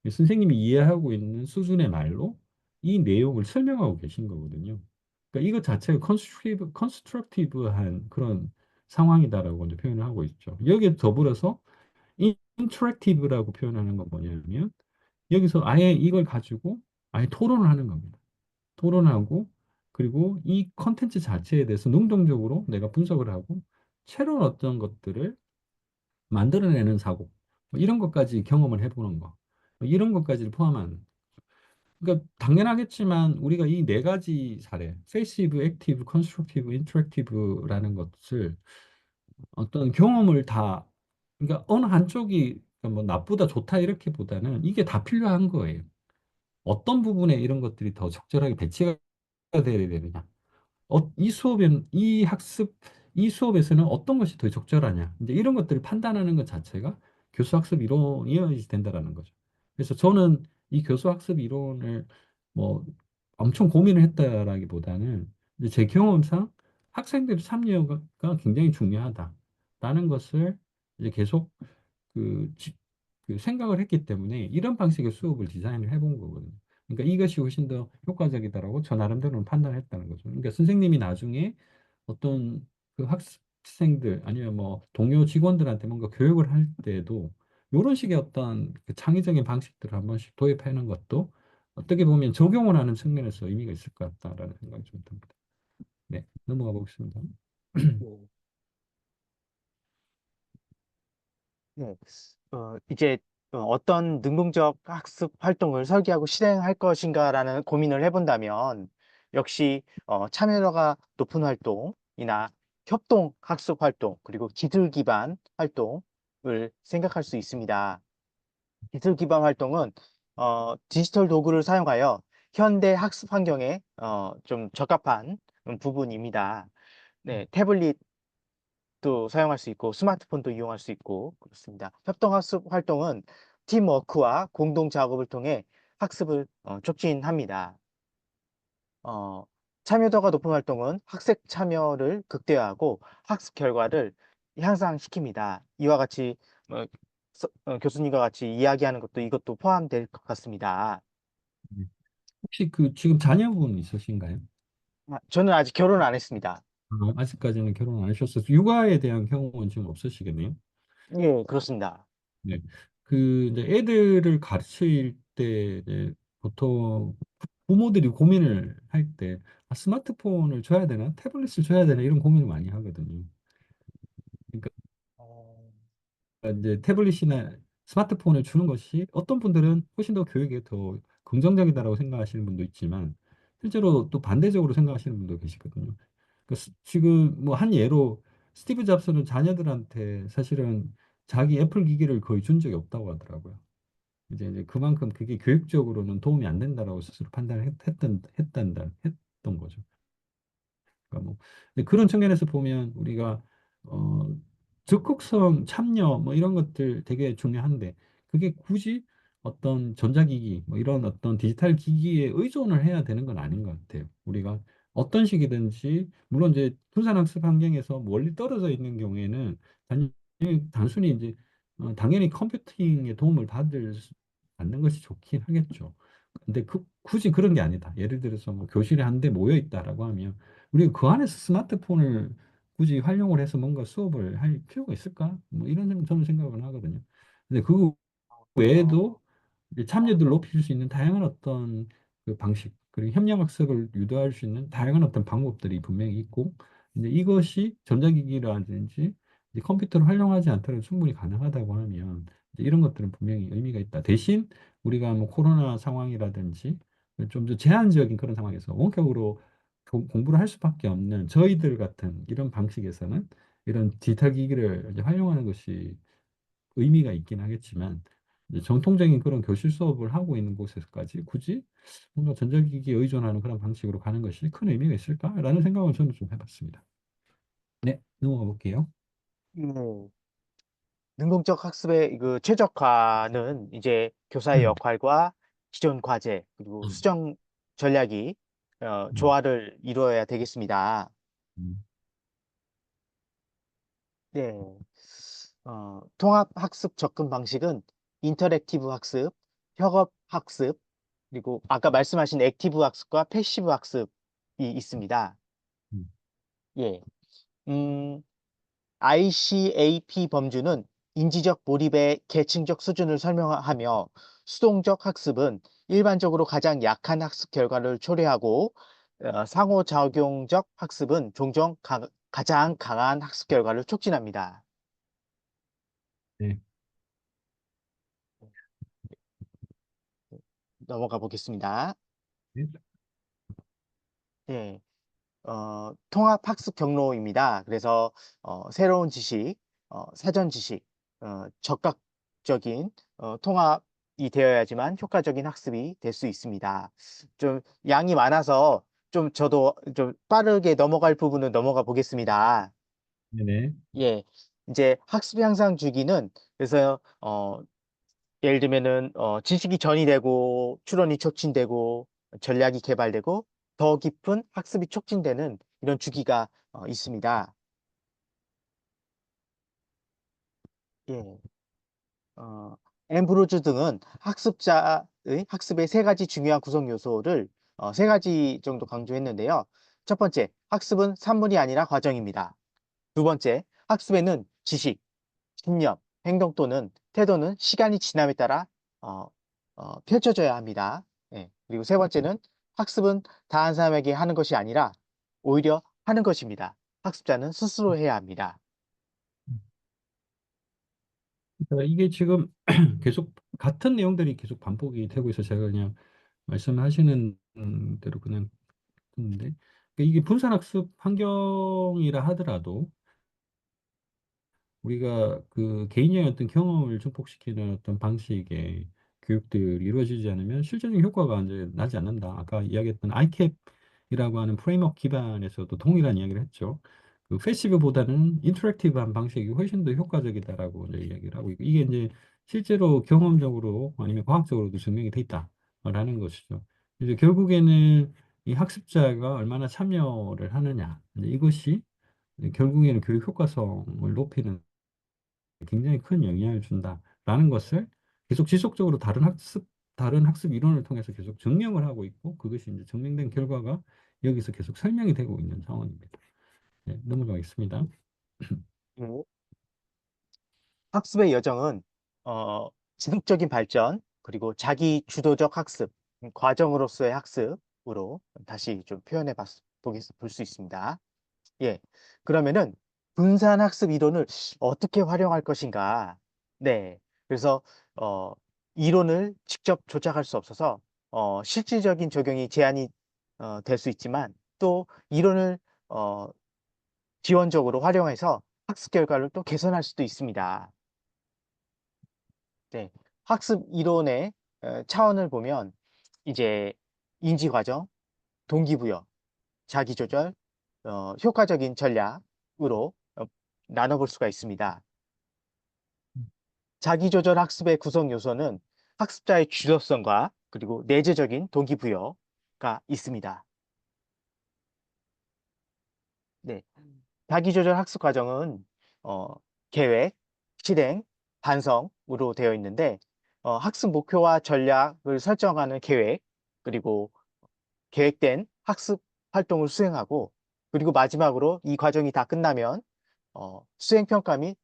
A: 선생님이 이해하고 있는 수준의 말로 이 내용을 설명하고 계신 거거든요. 그러니까 이것 자체가 컨스트럭티브한 그런 상황이다라고 이제 표현을 하고 있죠. 여기에 더불어서 인터랙티브라고 표현하는 건 뭐냐면 여기서 아예 이걸 가지고 아예 토론을 하는 겁니다. 토론하고 그리고 이 컨텐츠 자체에 대해서 능동적으로 내가 분석을 하고 새로운 어떤 것들을 만들어내는 사고 뭐 이런 것까지 경험을 해보는 거 이런 것까지를 포함한 그러니까 당연하겠지만 우리가 이 네 가지 사례 패시브, 액티브, 컨스트럭티브, 인터랙티브라는 것을 어떤 경험을 다 그러니까 어느 한쪽이 뭐 나쁘다 좋다 이렇게보다는 이게 다 필요한 거예요. 어떤 부분에 이런 것들이 더 적절하게 배치가 돼야 되느냐. 이 수업엔, 이 학습, 이 수업에서는 어떤 것이 더 적절하냐. 이제 이런 것들을 판단하는 것 자체가 교수학습 이론이 된다라는 거죠. 그래서 저는 이 교수학습 이론을 뭐 엄청 고민을 했다라기보다는 이제 제 경험상 학생들의 참여가 굉장히 중요하다라는 것을 이제 계속 그, 그 생각을 했기 때문에 이런 방식의 수업을 디자인을 해본 거거든요. 그러니까 이것이 훨씬 더 효과적이다라고 저 나름대로는 판단했다는 거죠. 그러니까 선생님이 나중에 어떤 그 학생들 아니면 뭐 동료 직원들한테 뭔가 교육을 할 때도 이런 식의 어떤 그 창의적인 방식들을 한 번씩 도입하는 것도 어떻게 보면 적용을 하는 측면에서 의미가 있을 것 같다라는 생각이 좀 듭니다. 네, 넘어가 보겠습니다.
B: 네. 네. 이제 어떤 능동적 학습 활동을 설계하고 실행할 것인가라는 고민을 해본다면 역시 참여도가 높은 활동이나 협동 학습 활동 그리고 기술 기반 활동을 생각할 수 있습니다. 기술 기반 활동은 디지털 도구를 사용하여 현대 학습 환경에 좀 적합한 부분입니다. 네, 태블릿도 사용할 수 있고 스마트폰도 이용할 수 있고 그렇습니다. 협동학습 활동은 팀워크와 공동 작업을 통해 학습을 촉진합니다. 어, 참여도가 높은 활동은 학생 참여를 극대화하고 학습 결과를 향상시킵니다. 이와 같이 교수님과 같이 이야기하는 것도 이것도 포함될 것 같습니다.
A: 혹시 그 지금 자녀분 있으신가요?
B: 저는 아직 결혼 안 했습니다.
A: 아직까지는 결혼 안 하셨어서 육아에 대한 경험은 지금 없으시겠네요.
B: 예, 그렇습니다.
A: 네. 그 이제 애들을 가르칠 때 이제 보통 부모들이 고민을 할 때 스마트폰을 줘야 되나 태블릿을 줘야 되나 이런 고민을 많이 하거든요. 그러니까
B: 어,
A: 이제 태블릿이나 스마트폰을 주는 것이 어떤 분들은 훨씬 더 교육에 더 긍정적이다라고 생각하시는 분도 있지만 실제로 또 반대적으로 생각하시는 분도 계시거든요. 지금 뭐 한 예로 스티브 잡스는 자녀들한테 사실은 자기 애플 기기를 거의 준 적이 없다고 하더라고요. 이제 그만큼 그게 교육적으로는 도움이 안 된다라고 스스로 판단을 했던 거죠. 그러니까 뭐 근데 그런 측면에서 보면 우리가 어 적극성 참여 뭐 이런 것들 되게 중요한데 그게 굳이 어떤 전자기기 뭐 이런 어떤 디지털 기기에 의존을 해야 되는 건 아닌 것 같아요. 우리가 어떤 식이든지 물론 이제 분산학습 환경에서 멀리 떨어져 있는 경우에는 단순히 이제 당연히 컴퓨팅의 도움을 받는 것이 좋긴 하겠죠. 근데 굳이 그런 게 아니다. 예를 들어서 뭐 교실에 한 대 모여 있다라고 하면 우리가 그 안에서 스마트폰을 굳이 활용을 해서 뭔가 수업을 할 필요가 있을까? 뭐 이런 저는 생각을 하거든요. 근데 그
B: 어,
A: 외에도 이제 참여도를 높일 수 있는 다양한 어떤 그 방식, 그리고 협력학습을 유도할 수 있는 다양한 어떤 방법들이 분명히 있고, 이제 이것이 전자기기라든지 이제 컴퓨터를 활용하지 않더라도 충분히 가능하다고 하면 이제 이런 것들은 분명히 의미가 있다. 대신 우리가 뭐 코로나 상황이라든지 좀 더 제한적인 그런 상황에서 원격으로 공부를 할 수밖에 없는 저희들 같은 이런 방식에서는 이런 디지털 기기를 이제 활용하는 것이 의미가 있긴 하겠지만 이제 정통적인 그런 교실 수업을 하고 있는 곳에서까지 굳이 뭔가 전자기기에 의존하는 그런 방식으로 가는 것이 큰 의미가 있을까라는 생각을 저는 좀 해봤습니다. 네, 넘어가 볼게요.
B: 네. 능동적 학습의 그 최적화는 이제 교사의 역할과 기존 과제 그리고 수정 전략이
A: 음,
B: 조화를 이루어야 되겠습니다.
A: 음,
B: 네. 통합 학습 접근 방식은 인터랙티브 학습, 협업 학습, 그리고 아까 말씀하신 액티브 학습과 패시브 학습이 있습니다.
A: 음.
B: 예. 음, ICAP 범주는 인지적 몰입의 계층적 수준을 설명하며 수동적 학습은 일반적으로 가장 약한 학습 결과를 초래하고 상호작용적 학습은 종종 가장 강한 학습 결과를 촉진합니다.
A: 네,
B: 넘어가 보겠습니다.
A: 네,
B: 예. 통합 학습 경로입니다. 그래서 새로운 지식, 사전 지식, 적극적인 통합이 되어야지만 효과적인 학습이 될 수 있습니다. 좀 양이 많아서 좀 저도 좀 빠르게 넘어갈 부분은 넘어가 보겠습니다.
A: 네,
B: 예, 이제 학습 향상 주기는 그래서 예를 들면은 지식이 전이되고 추론이 촉진되고 전략이 개발되고 더 깊은 학습이 촉진되는 이런 주기가 있습니다. 예. 어, 엠브로즈 등은 학습자의 학습의 세 가지 중요한 구성 요소를 세 가지 정도 강조했는데요. 첫 번째, 학습은 산물이 아니라 과정입니다. 두 번째, 학습에는 지식, 신념, 행동 또는 태도는 시간이 지남에 따라 어, 펼쳐져야 합니다. 예. 그리고 세 번째는 학습은 다른 사람에게 하는 것이 아니라 오히려 하는 것입니다. 학습자는 스스로 해야 합니다.
A: 그러니까 이게 지금 계속 같은 내용들이 계속 반복이 되고 있어 제가 그냥 말씀하시는 대로 그냥 듣는데 그러니까 이게 분산학습 환경이라 하더라도 우리가 그 개인의 어떤 경험을 증폭시키는 어떤 방식의 교육들이 이루어지지 않으면 실질적인 효과가 이제 나지 않는다. 아까 이야기했던 ICAP이라고 하는 프레임워크 기반에서도 동일한 이야기를 했죠. 그 패시브보다는 인터랙티브한 방식이 훨씬 더 효과적이다라고 이제 이야기를 하고 있고 이게 이제 실제로 경험적으로 아니면 과학적으로도 증명이 돼 있다라는 것이죠. 이제 결국에는 이 학습자가 얼마나 참여를 하느냐 이제 이것이 결국에는 교육 효과성을 높이는 굉장히 큰 영향을 준다라는 것을 계속 지속적으로 다른 학습 이론을 통해서 계속 증명을 하고 있고 그것이 이제 증명된 결과가 여기서 계속 설명이 되고 있는 상황입니다. 네, 넘어가겠습니다.
B: 네. 학습의 여정은 어, 지속적인 발전 그리고 자기 주도적 학습 과정으로서의 학습으로 다시 좀 표현해 볼 수 있습니다. 예. 그러면은 분산 학습 이론을 어떻게 활용할 것인가? 네. 그래서 어, 이론을 직접 조작할 수 없어서 실질적인 적용이 제한이 될 수 있지만 또 이론을 어, 지원적으로 활용해서 학습 결과를 또 개선할 수도 있습니다. 네. 학습 이론의 차원을 보면 이제 인지 과정, 동기부여, 자기 조절, 효과적인 전략으로 나눠볼 수가 있습니다. 자기 조절 학습의 구성 요소는 학습자의 주도성과 그리고 내재적인 동기부여가 있습니다. 네. 자기 조절 학습 과정은 어, 계획, 실행, 반성으로 되어 있는데 학습 목표와 전략을 설정하는 계획, 그리고 계획된 학습 활동을 수행하고 그리고 마지막으로 이 과정이 다 끝나면 수행 평가 및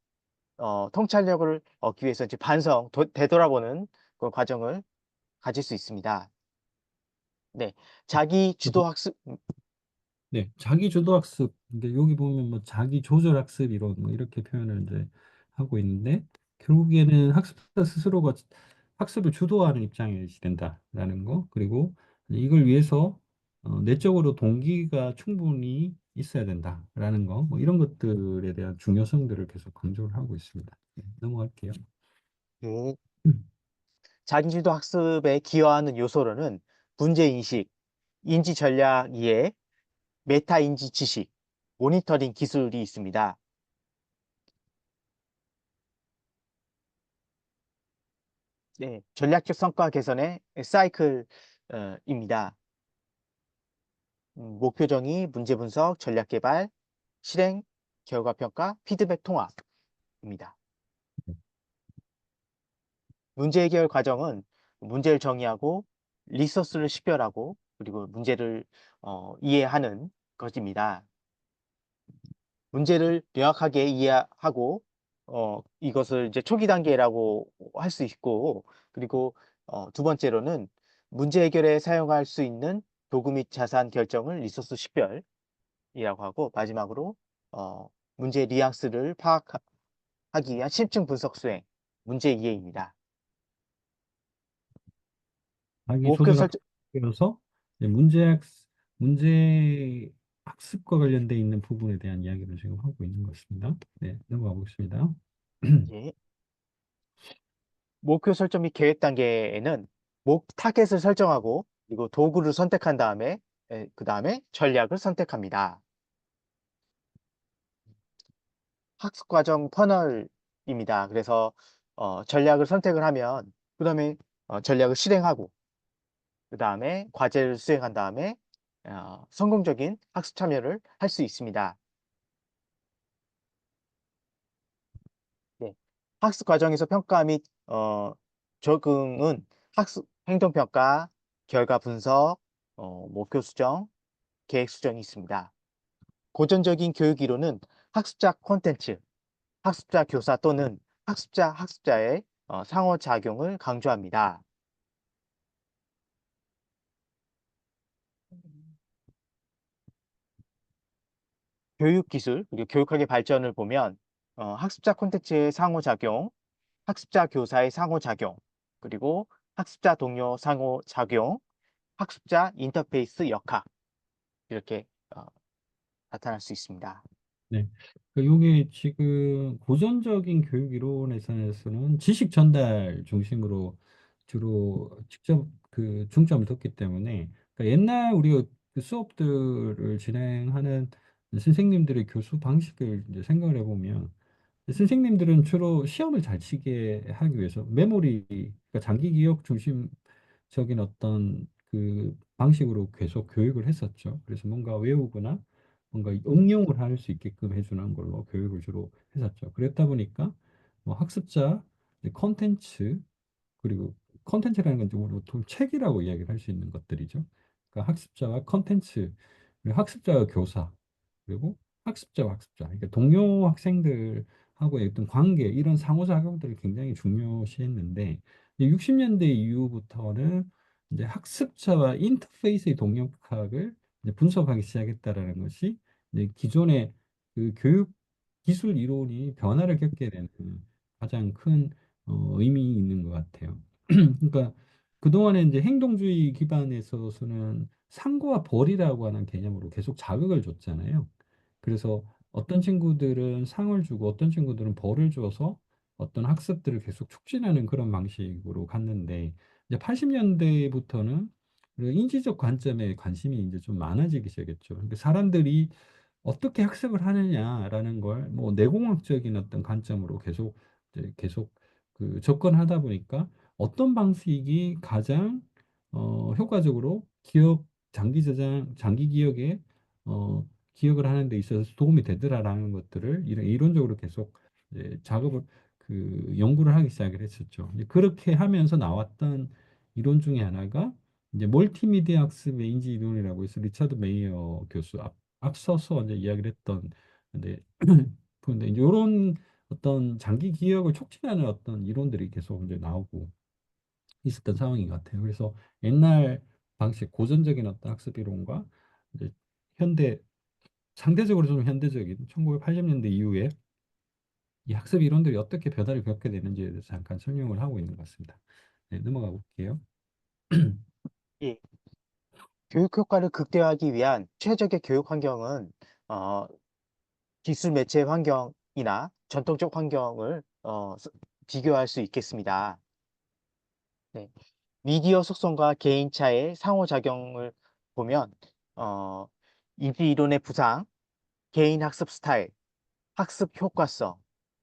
B: 통찰력을 얻기 위해서 이제 되돌아보는 그 과정을 가질 수 있습니다. 네, 자기 주도 학습,
A: 네, 자기 주도 학습. 근데 여기 보면 뭐 자기 조절 학습 이런 뭐 이렇게 표현을 이제 하고 있는데 결국에는 학습자 스스로가 학습을 주도하는 입장이 된다라는 거. 그리고 이걸 위해서 내적으로 동기가 충분히 있어야 된다라는 거. 뭐 이런 것들에 대한 중요성들을 계속 강조를 하고 있습니다. 네, 넘어갈게요.
B: 네,
A: 음.
B: 자기 주도 학습에 기여하는 요소로는 문제인식, 인지 전략 이해, 메타 인지 지식, 모니터링 기술이 있습니다. 네, 전략적 성과 개선의 사이클입니다. 목표 정의, 문제 분석, 전략 개발, 실행, 결과 평가, 피드백 통합입니다. 문제 해결 과정은 문제를 정의하고 리소스를 식별하고 그리고 문제를 이해하는 것입니다. 문제를 명확하게 이해하고 이것을 이제 초기 단계라고 할 수 있고 그리고 두 번째로는 문제 해결에 사용할 수 있는 도구 및 자산 결정을 리소스 식별이라고 하고 마지막으로 문제 뉘앙스를 파악하기 위한 심층 분석 수행, 문제 이해입니다.
A: 자기
B: 목표
A: 조절
B: 설정,
A: 학습에서 문제 학습과 관련돼 있는 부분에 대한 이야기를 지금 하고 있는 것입니다. 네, 넘어가 보겠습니다.
B: 예. 목표 설정 및 계획 단계에는 타겟을 설정하고 그리고 도구를 선택한 다음에 그 다음에 전략을 선택합니다. 학습 과정 퍼널입니다. 그래서 전략을 선택을 하면 그 다음에 전략을 실행하고 그 다음에 과제를 수행한 다음에 성공적인 학습 참여를 할 수 있습니다. 네. 학습 과정에서 평가 및 적응은 학습 행동 평가, 결과 분석, 목표 수정, 계획 수정이 있습니다. 고전적인 교육 이론은 학습자 콘텐츠, 학습자 교사 또는 학습자의 상호작용을 강조합니다. 교육 기술, 그리고 교육학의 발전을 보면 학습자 콘텐츠의 상호작용, 학습자 교사의 상호작용, 그리고 학습자 동료 상호작용, 학습자 인터페이스 역학 이렇게 나타날 수 있습니다.
A: 네. 요게 지금 고전적인 교육 이론에서는 지식 전달 중심으로 주로 직접 그 중점을 뒀기 때문에 그러니까 옛날 우리가 그 수업들을 진행하는 선생님들의 교수 방식을 이제 생각을 해보면 선생님들은 주로 시험을 잘 치게 하기 위해서 메모리, 그러니까 장기 기억 중심적인 어떤 그 방식으로 계속 교육을 했었죠. 그래서 뭔가 외우거나 뭔가 응용을 할 수 있게끔 해주는 걸로 교육을 주로 했었죠. 그랬다 보니까 뭐 학습자, 컨텐츠, 그리고 컨텐츠라는 건 이제 우리 보통 책이라고 이야기를 할 수 있는 것들이죠. 그러니까 학습자와 컨텐츠, 그리고 학습자와 교사, 그리고 학습자와 학습자, 그러니까 동료 학생들하고의 어떤 관계, 이런 상호작용들을 굉장히 중요시했는데, 60년대 이후부터는 이제 학습자와 인터페이스의 동력학을 이제 분석하기 시작했다라는 것이 이제 기존의 그 교육 기술 이론이 변화를 겪게 되는 가장 큰 의미 있는 것 같아요. 그러니까 그동안에 이제 행동주의 기반에서는 상과 벌이라고 하는 개념으로 계속 자극을 줬잖아요. 그래서 어떤 친구들은 상을 주고 어떤 친구들은 벌을 줘서 어떤 학습들을 계속 촉진하는 그런 방식으로 갔는데 이제 80년대부터는 인지적 관점에 관심이 이제 좀 많아지기 시작했죠. 그러니까 사람들이 어떻게 학습을 하느냐라는 걸 뭐 내공학적인 어떤 관점으로 계속 그 접근하다 보니까 어떤 방식이 가장 효과적으로 장기 기억에 기억을 하는 데 있어서 도움이 되더라라는 것들을 이론적으로 계속 이제 작업을 그 연구를 하기 시작을 했었죠. 이제 그렇게 하면서 나왔던 이론 중에 하나가 이제 멀티미디어 학습의 인지 이론이라고 해서 리차드 메이어 교수 앞서서 이제 이야기를 했던 근데 근데 이제 이런 어떤 장기 기억을 촉진하는 어떤 이론들이 계속 이제 나오고 있었던 상황인 것 같아요. 그래서 옛날 방식, 고전적인 어떤 학습 이론과 이제 현대, 상대적으로 좀 현대적인 1980년대 이후에 이 학습 이론들이 어떻게 변화를 겪게 되는지에 대해서 잠깐 설명을 하고 있는 것 같습니다. 네, 넘어가 볼게요.
B: 예. 교육 효과를 극대화하기 위한 최적의 교육 환경은 어, 기술 매체 환경이나 전통적 환경을 비교할 수 있겠습니다. 네. 미디어 속성과 개인차의 상호작용을 보면 어, 인지 이론의 부상, 개인 학습 스타일, 학습 효과성,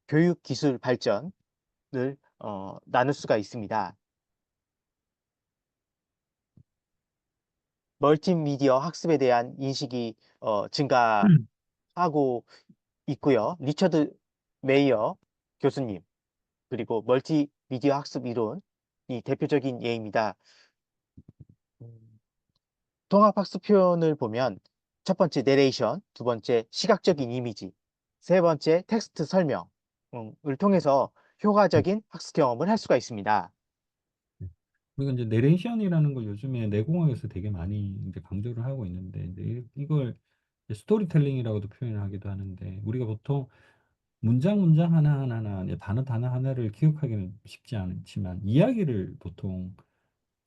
B: 교육 기술 발전을 나눌 수가 있습니다. 멀티미디어 학습에 대한 인식이 증가하고 있고요. 리처드 메이어 교수님, 그리고 멀티미디어 학습 이론이 대표적인 예입니다. 음, 통합학습 표현을 보면 첫 번째 내레이션, 두 번째 시각적인 이미지, 세 번째 텍스트 설명을 통해서 효과적인 학습 경험을 할 수가 있습니다.
A: 그리고 이제 내레이션이라는 걸 요즘에 내공학에서 되게 많이 이제 강조를 하고 있는데, 이제 이걸 이제 스토리텔링이라고도 표현을 하기도 하는데, 우리가 보통 문장 하나하나, 이제 단어 하나를 기억하기는 쉽지 않지만, 이야기를 보통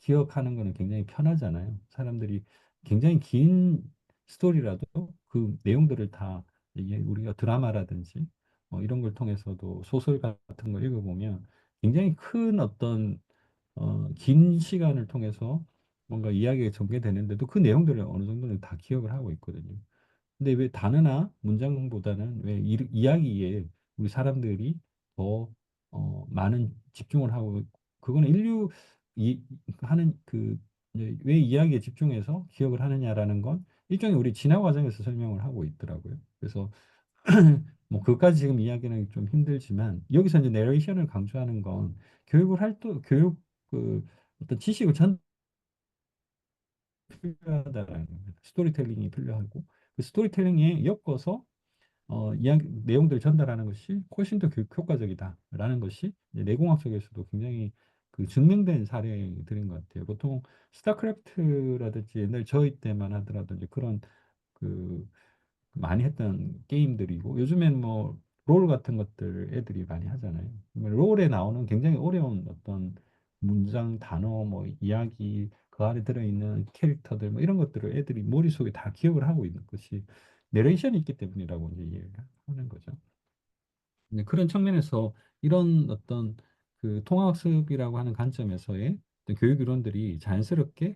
A: 기억하는 거는 굉장히 편하잖아요. 사람들이 굉장히 긴 스토리라도 그 내용들을 다 이게 우리가 드라마라든지 이런 걸 통해서도 소설 같은 걸 읽어보면 굉장히 큰 어떤 긴 시간을 통해서 뭔가 이야기가 전개되는데도 그 내용들을 어느 정도는 다 기억을 하고 있거든요. 근데 왜 단어나 문장보다는 왜 이야기에 우리 사람들이 더 많은 집중을 하고, 그거는 인류 이 하는 그 이제 왜 이야기에 집중해서 기억을 하느냐라는 건 일종의 우리 진화 과정에서 설명을 하고 있더라고요. 그래서 뭐 그까지 지금 이야기는 좀 힘들지만, 여기서 이제 내레이션을 강조하는 건 교육을 할 때 교육 그 어떤 지식을 필요하다라는 겁니다. 스토리텔링이 필요하고, 그 스토리텔링에 엮어서 이야기 내용들을 전달하는 것이 훨씬 더 교육 효과적이다라는 것이 이제 내공학 쪽에서도 굉장히 그 증명된 사례들인 것 같아요. 보통 스타크래프트라든지 옛날 저희 때만 하더라도 이제 그런 그 많이 했던 게임들이고, 요즘엔 뭐 롤 같은 것들 애들이 많이 하잖아요. 그러면 롤에 나오는 굉장히 어려운 어떤 문장, 단어, 뭐 이야기, 그 안에 들어있는 캐릭터들 뭐 이런 것들을 애들이 머릿속에 다 기억을 하고 있는 것이 내레이션이 있기 때문이라고 이제 이해를 하는 거죠. 네, 그런 측면에서 이런 어떤 그 통학습이라고 하는 관점에서의 어떤 교육 이론들이 자연스럽게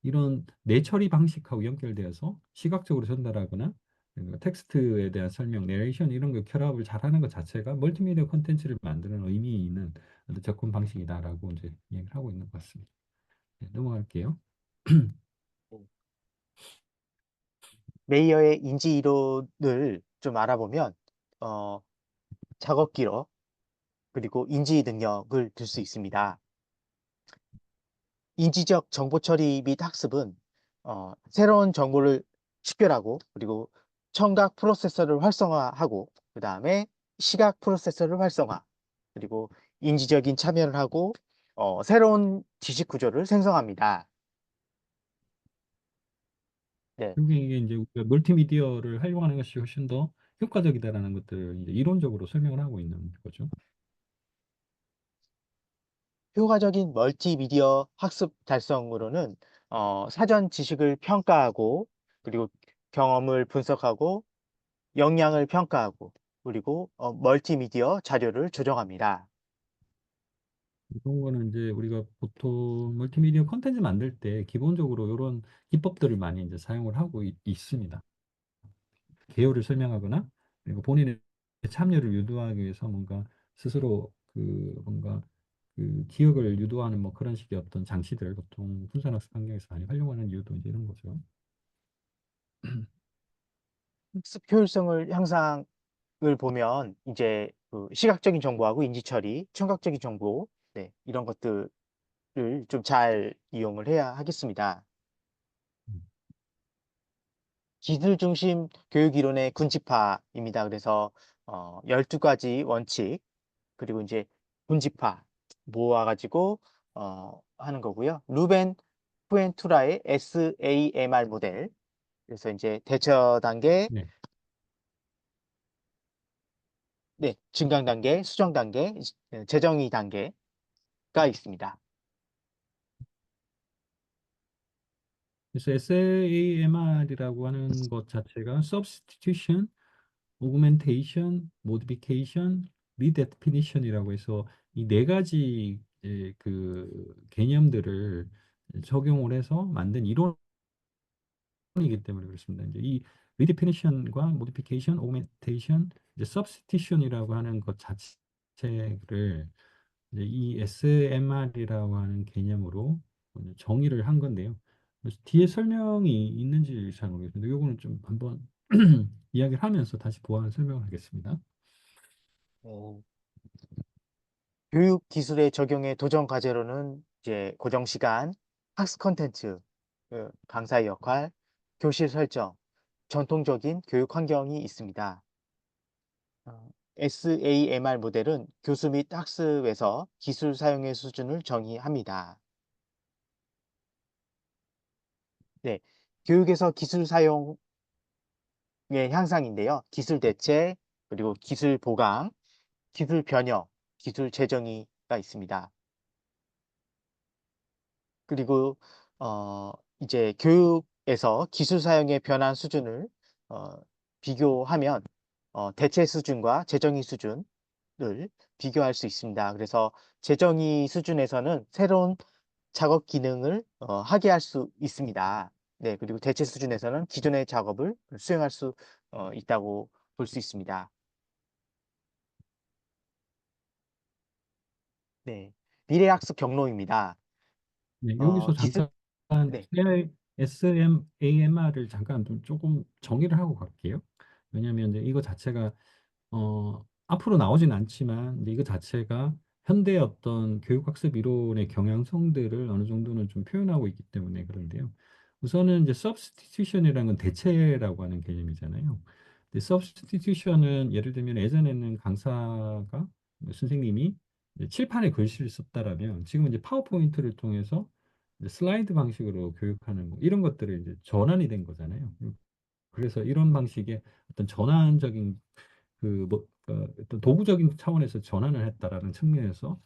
A: 이런 뇌처리 방식하고 연결되어서 시각적으로 전달하거나, 그리고 텍스트에 대한 설명, 내레이션 이런 거 결합을 잘하는 것 자체가 멀티미디어 콘텐츠를 만드는 의미 있는 어떤 접근 방식이다라고 이제 얘기를 하고 있는 것 같습니다. 네, 넘어갈게요.
B: 메이어의 인지 이론을 좀 알아보면 어, 작업 기록 그리고 인지 능력을 들 수 있습니다. 인지적 정보 처리 및 학습은 새로운 정보를 식별하고 그리고 청각 프로세서를 활성화하고 그 다음에 시각 프로세서를 활성화 그리고 인지적인 참여를 하고 새로운 지식 구조를 생성합니다. 네.
A: 결국에 이게 이제 우리가 멀티미디어를 활용하는 것이 훨씬 더 효과적이다라는 것들을 이제 이론적으로 설명을 하고 있는 거죠.
B: 효과적인 멀티미디어 학습 달성으로는 사전 지식을 평가하고 그리고 경험을 분석하고 역량을 평가하고 그리고 멀티미디어 자료를 조정합니다.
A: 이런 거는 이제 우리가 보통 멀티미디어 콘텐츠 만들 때 기본적으로 이런 기법들을 많이 이제 사용을 하고 있습니다. 개요를 설명하거나, 그리고 본인의 참여를 유도하기 위해서 뭔가 스스로 그 뭔가 그 기억을 유도하는 뭐 그런 식의 어떤 장치들을 보통 분산학습 환경에서 많이 활용하는 이유도 이제 이런 거죠.
B: 학습 효율성을 향상을 보면 이제 그 시각적인 정보하고 인지 처리, 청각적인 정보, 네, 이런 것들을 좀 잘 이용을 해야 하겠습니다.
A: 음.
B: 기술 중심 교육 이론의 군집화입니다. 그래서 12가지 원칙 그리고 이제 군집화 모아가지고 하는 거고요. 루벤 푸엔투라의 SAMR 모델. 그래서 이제 대처 단계,
A: 네.
B: 네, 증강 단계, 수정 단계, 재정의 단계가 있습니다.
A: 그래서 SAMR이라고 하는 것 자체가 substitution, augmentation, modification, redefinition이라고 해서 이 네 가지 그 개념들을 적용을 해서 만든 이론이기 때문에 그렇습니다. 이제 이 redefinition과 modification, augmentation, 이제 substitution이라고 하는 것 자체를 이제 이 SMR이라고 하는 개념으로 정의를 한 건데요. 그래서 뒤에 설명이 있는지 잘 모르겠는데 요거는 좀 한번 이야기를 하면서 다시 보완 설명을 하겠습니다.
B: 어, 교육 기술의 적용의 도전 과제로는 이제 고정 시간, 학습 콘텐츠, 강사의 역할, 교실 설정, 전통적인 교육 환경이 있습니다. SAMR 모델은 교수 및 학습에서 기술 사용의 수준을 정의합니다. 네, 교육에서 기술 사용의 향상인데요. 기술 대체, 그리고 기술 보강, 기술 변형, 기술 재정의가 있습니다. 그리고 어, 이제 교육에서 기술 사용의 변환 수준을 어, 비교하면 대체 수준과 재정의 수준을 비교할 수 있습니다. 그래서 재정의 수준에서는 새로운 작업 기능을 하게 할 수 있습니다. 네, 그리고 대체 수준에서는 기존의 작업을 수행할 수 있다고 볼 수 있습니다. 네, 미래학습 경로입니다.
A: 네, 여기서
B: 기술,
A: 잠깐
B: 네,
A: SMAMR을 잠깐 좀 조금 정의를 하고 갈게요. 왜냐하면 이제 이거 자체가 앞으로 나오진 않지만 이제 이거 자체가 현대의 어떤 교육학습 이론의 경향성들을 어느 정도는 좀 표현하고 있기 때문에 그런데요. 우선은 이제 substitution이라는 건 대체라고 하는 개념이잖아요. 근데 substitution은 예를 들면 예전에는 강사가 선생님이 이제 칠판에 글씨를 썼다라면 지금은 이제 파워포인트를 통해서 이제 슬라이드 방식으로 교육하는 거, 이런 것들을 이제 전환이 된 거잖아요. 그래서 이런 방식의 어떤 전환적인 어떤 도구적인 차원에서 전환을 했다라는 측면에서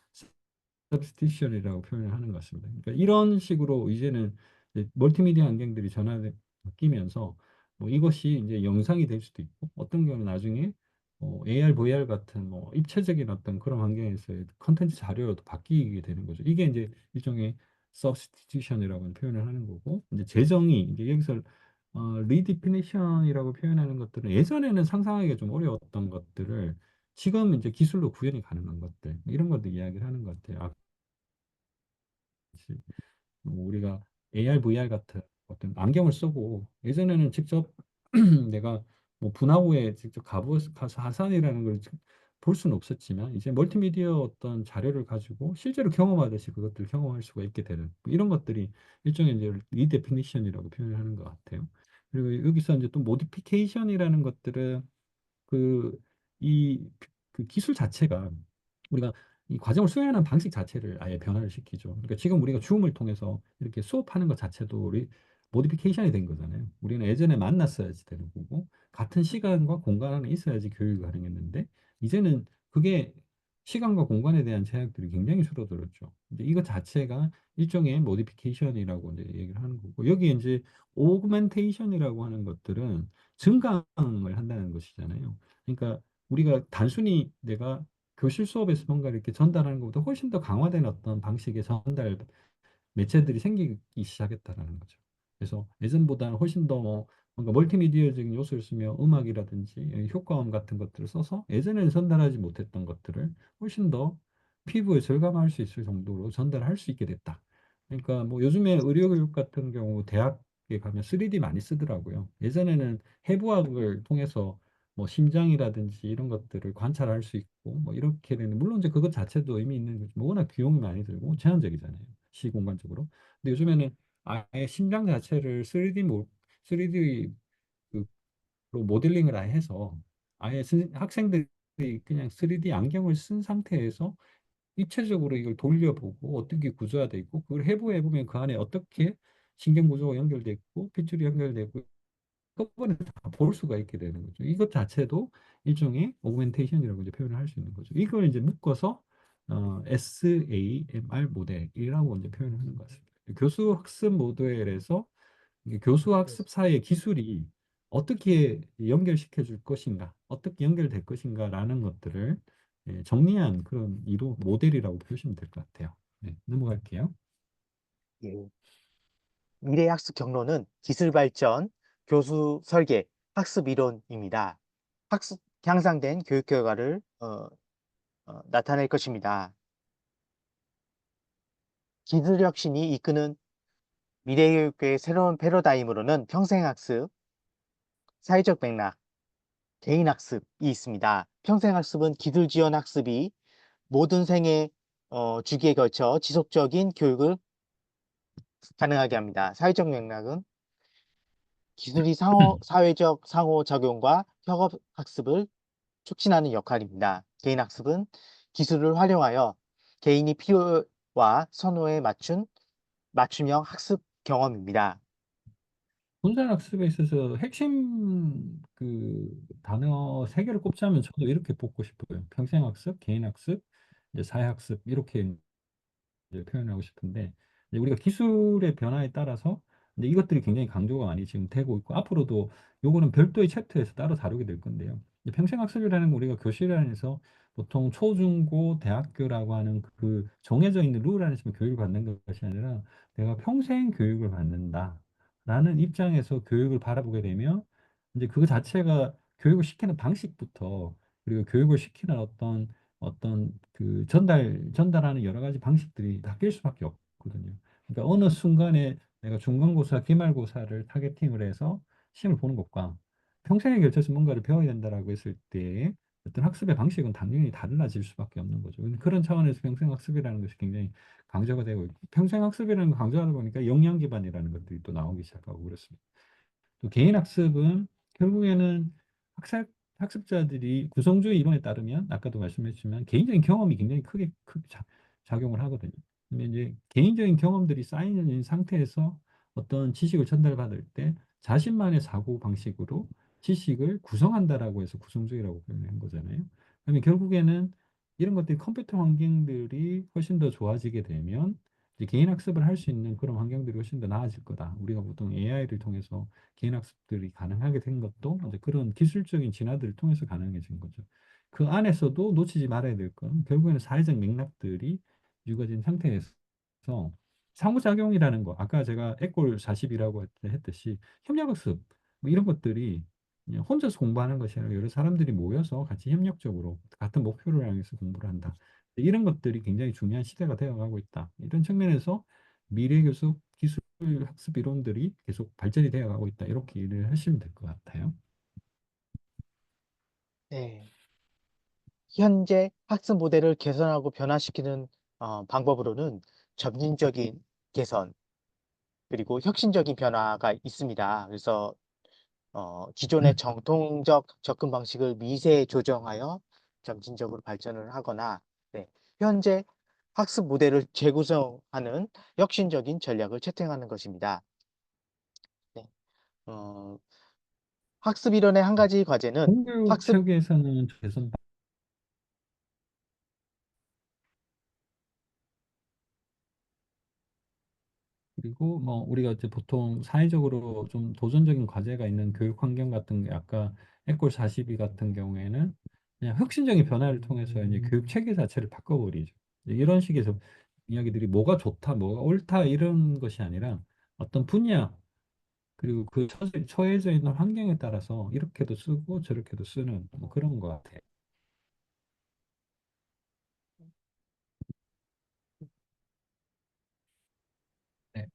A: substitution이라고 표현을 하는 것 같습니다. 그러니까 이런 식으로 이제는 이제 멀티미디어 환경들이 전환 바뀌면서 뭐 이것이 이제 영상이 될 수도 있고 어떤 경우는 나중에 AR, VR 같은 뭐 입체적인 어떤 그런 환경에서의 컨텐츠 자료로도 바뀌게 되는 거죠. 이게 이제 일종의 substitution이라고 표현을 하는 거고 이제 재정의 이제 여기서 redefinition이라고 표현하는 것들은 예전에는 상상하기가 좀 어려웠던 것들을 지금 이제 기술로 구현이 가능한 것들 이런 것들 이야기를 하는 것 같아요. 뭐 우리가 AR, VR 같은 어떤 안경을 쓰고 예전에는 직접 내가 뭐 분화구에 직접 가서 하산이라는 걸 볼 수는 없었지만 이제 멀티미디어 어떤 자료를 가지고 실제로 경험하듯이 그것들을 경험할 수가 있게 되는 뭐 이런 것들이 일종의 이제 리데피니션이라고 표현을 하는 것 같아요. 그리고 여기서 이제 또 모디피케이션이라는 것들은 그, 이, 그 기술 자체가 우리가 이 과정을 수행하는 방식 자체를 아예 변화를 시키죠. 그러니까 지금 우리가 줌을 통해서 이렇게 수업하는 것 자체도 우리 모디피케이션이 된 거잖아요. 우리는 예전에 만났어야지 되는 거고, 같은 시간과 공간 안에 있어야지 교육이 가능했는데, 이제는 그게 시간과 공간에 대한 제약들이 굉장히 줄어들었죠. 이제 이거 자체가 일종의 모디피케이션이라고 이제 얘기를 하는 거고, 여기 이제 오그멘테이션이라고 하는 것들은 증강을 한다는 것이잖아요. 그러니까 우리가 단순히 내가 교실 수업에서 뭔가 이렇게 전달하는 것보다 훨씬 더 강화된 어떤 방식의 전달 매체들이 생기기 시작했다라는 거죠. 그래서 예전보다는 훨씬 더 뭔가 멀티미디어적인 요소를 쓰며 음악이라든지 효과음 같은 것들을 써서 예전에는 전달하지 못했던 것들을 훨씬 더 피부에 절감할 수 있을 정도로 전달할 수 있게 됐다. 그러니까 뭐 요즘에 의료교육 같은 경우 대학에 가면 3D 많이 쓰더라고요. 예전에는 해부학을 통해서 뭐 심장이라든지 이런 것들을 관찰할 수 있고 뭐 이렇게 되는 물론 이제 그것 자체도 의미 있는 거지 뭐 워낙 비용이 많이 들고 제한적이잖아요. 시공간적으로. 근데 요즘에는 아예 심장 자체를 3D 로 모델링을 아예 해서 아예 학생들이 그냥 3D 안경을 쓴 상태에서 입체적으로 이걸 돌려보고 어떻게 구조화돼 있고 그걸 해부해 보면 그 안에 어떻게 신경 구조가 연결돼 있고 핏줄이 연결되고 한번에 다 볼 수가 있게 되는 거죠. 이것 자체도 일종의 오그멘테이션이라고 이제 표현을 할 수 있는 거죠. 이걸 이제 묶어서 SAMR 모델이라고 이제 표현을 하는 것 같습니다. 교수 학습 모델에서 이게 교수 학습 사이의 기술이 어떻게 연결시켜 줄 것인가, 어떻게 연결될 것인가라는 것들을 정리한 그런 이론 모델이라고 보시면 될 것 같아요. 네, 넘어갈게요.
B: 예. 미래 학습 경로는 기술 발전, 교수 설계, 학습 이론입니다. 학습 향상된 교육 결과를 나타낼 것입니다. 기술 혁신이 이끄는 미래교육의 새로운 패러다임으로는 평생학습, 사회적 맥락, 개인학습이 있습니다. 평생학습은 기술 지원 학습이 모든 생애 주기에 걸쳐 지속적인 교육을 가능하게 합니다. 사회적 맥락은 기술이 사회적 상호작용과 협업 학습을 촉진하는 역할입니다. 개인 학습은 기술을 활용하여 개인이 필요와 선호에 맞춤형 학습 경험입니다.
A: 혼자 학습에 있어서 핵심 그 단어 세 개를 꼽자면 저도 이렇게 뽑고 싶어요. 평생학습, 개인학습, 이제 사회학습 이렇게 이제 표현하고 싶은데 이제 우리가 기술의 변화에 따라서 이제 이것들이 굉장히 강조가 많이 지금 되고 있고 앞으로도 요거는 별도의 챕터에서 따로 다루게 될 건데요. 이제 평생학습이라는 건 우리가 교실 안에서 보통 초중고 대학교라고 하는 그 정해져 있는 룰 안에서 교육을 받는 것이 아니라 내가 평생 교육을 받는다라는 입장에서 교육을 바라보게 되면 이제 그거 자체가 교육을 시키는 방식부터 그리고 교육을 시키는 어떤 그 전달하는 여러 가지 방식들이 바뀔 수밖에 없거든요. 그러니까 어느 순간에 내가 중간고사, 기말고사를 타겟팅을 해서 시험을 보는 것과 평생에 걸쳐서 뭔가를 배워야 된다라고 했을 때 어떤 학습의 방식은 당연히 달라질 수밖에 없는 거죠. 그런 차원에서 평생학습이라는 것이 굉장히 강조가 되고 있고 평생학습이라는 걸 강조하다 보니까 역량 기반이라는 것들이 또 나오기 시작하고 그렇습니다. 또 개인 학습은 결국에는 학습, 학습자들이 구성주의 이론에 따르면 아까도 말씀했지만 개인적인 경험이 굉장히 크게 작용을 하거든요. 근데 이제 개인적인 경험들이 쌓이는 상태에서 어떤 지식을 전달받을 때 자신만의 사고 방식으로 지식을 구성한다라고 해서 구성주의라고 표현한 거잖아요. 그러면 결국에는 이런 것들이 컴퓨터 환경들이 훨씬 더 좋아지게 되면 이제 개인 학습을 할 수 있는 그런 환경들이 훨씬 더 나아질 거다. 우리가 보통 AI를 통해서 개인 학습들이 가능하게 된 것도 이제 그런 기술적인 진화들을 통해서 가능해진 거죠. 그 안에서도 놓치지 말아야 될 건 결국에는 사회적 맥락들이 유가진 상태에서 상호작용이라는 거, 아까 제가 에꼴 40이라고 했듯이 협력학습 뭐 이런 것들이 그냥 혼자서 공부하는 것이 아니라 여러 사람들이 모여서 같이 협력적으로 같은 목표를 향해서 공부를 한다. 이런 것들이 굉장히 중요한 시대가 되어가고 있다. 이런 측면에서 미래 교수 기술 학습 이론들이 계속 발전이 되어가고 있다. 이렇게 이해를 하시면 될 것 같아요.
B: 네. 현재 학습 모델을 개선하고 변화시키는 방법으로는 점진적인 개선, 그리고 혁신적인 변화가 있습니다. 그래서 기존의 정통적 접근 방식을 미세 조정하여 점진적으로 발전을 하거나, 네, 현재 학습 모델을 재구성하는 혁신적인 전략을 채택하는 것입니다. 네. 어, 학습 이론의 한 가지 과제는
A: 공교육
B: 학습
A: 체계에서는 개선 그리고 뭐 우리가 이제 보통 사회적으로 좀 도전적인 과제가 있는 교육 환경 같은 게 아까 에꼴 42 같은 경우에는 그냥 혁신적인 변화를 통해서 이제 교육 체계 자체를 바꿔버리죠. 이제 이런 식에서 이야기들이 뭐가 좋다, 뭐가 옳다 이런 것이 아니라 어떤 분야 그리고 그 처해져 있는 환경에 따라서 이렇게도 쓰고 저렇게도 쓰는 뭐 그런 것 같아요. 네.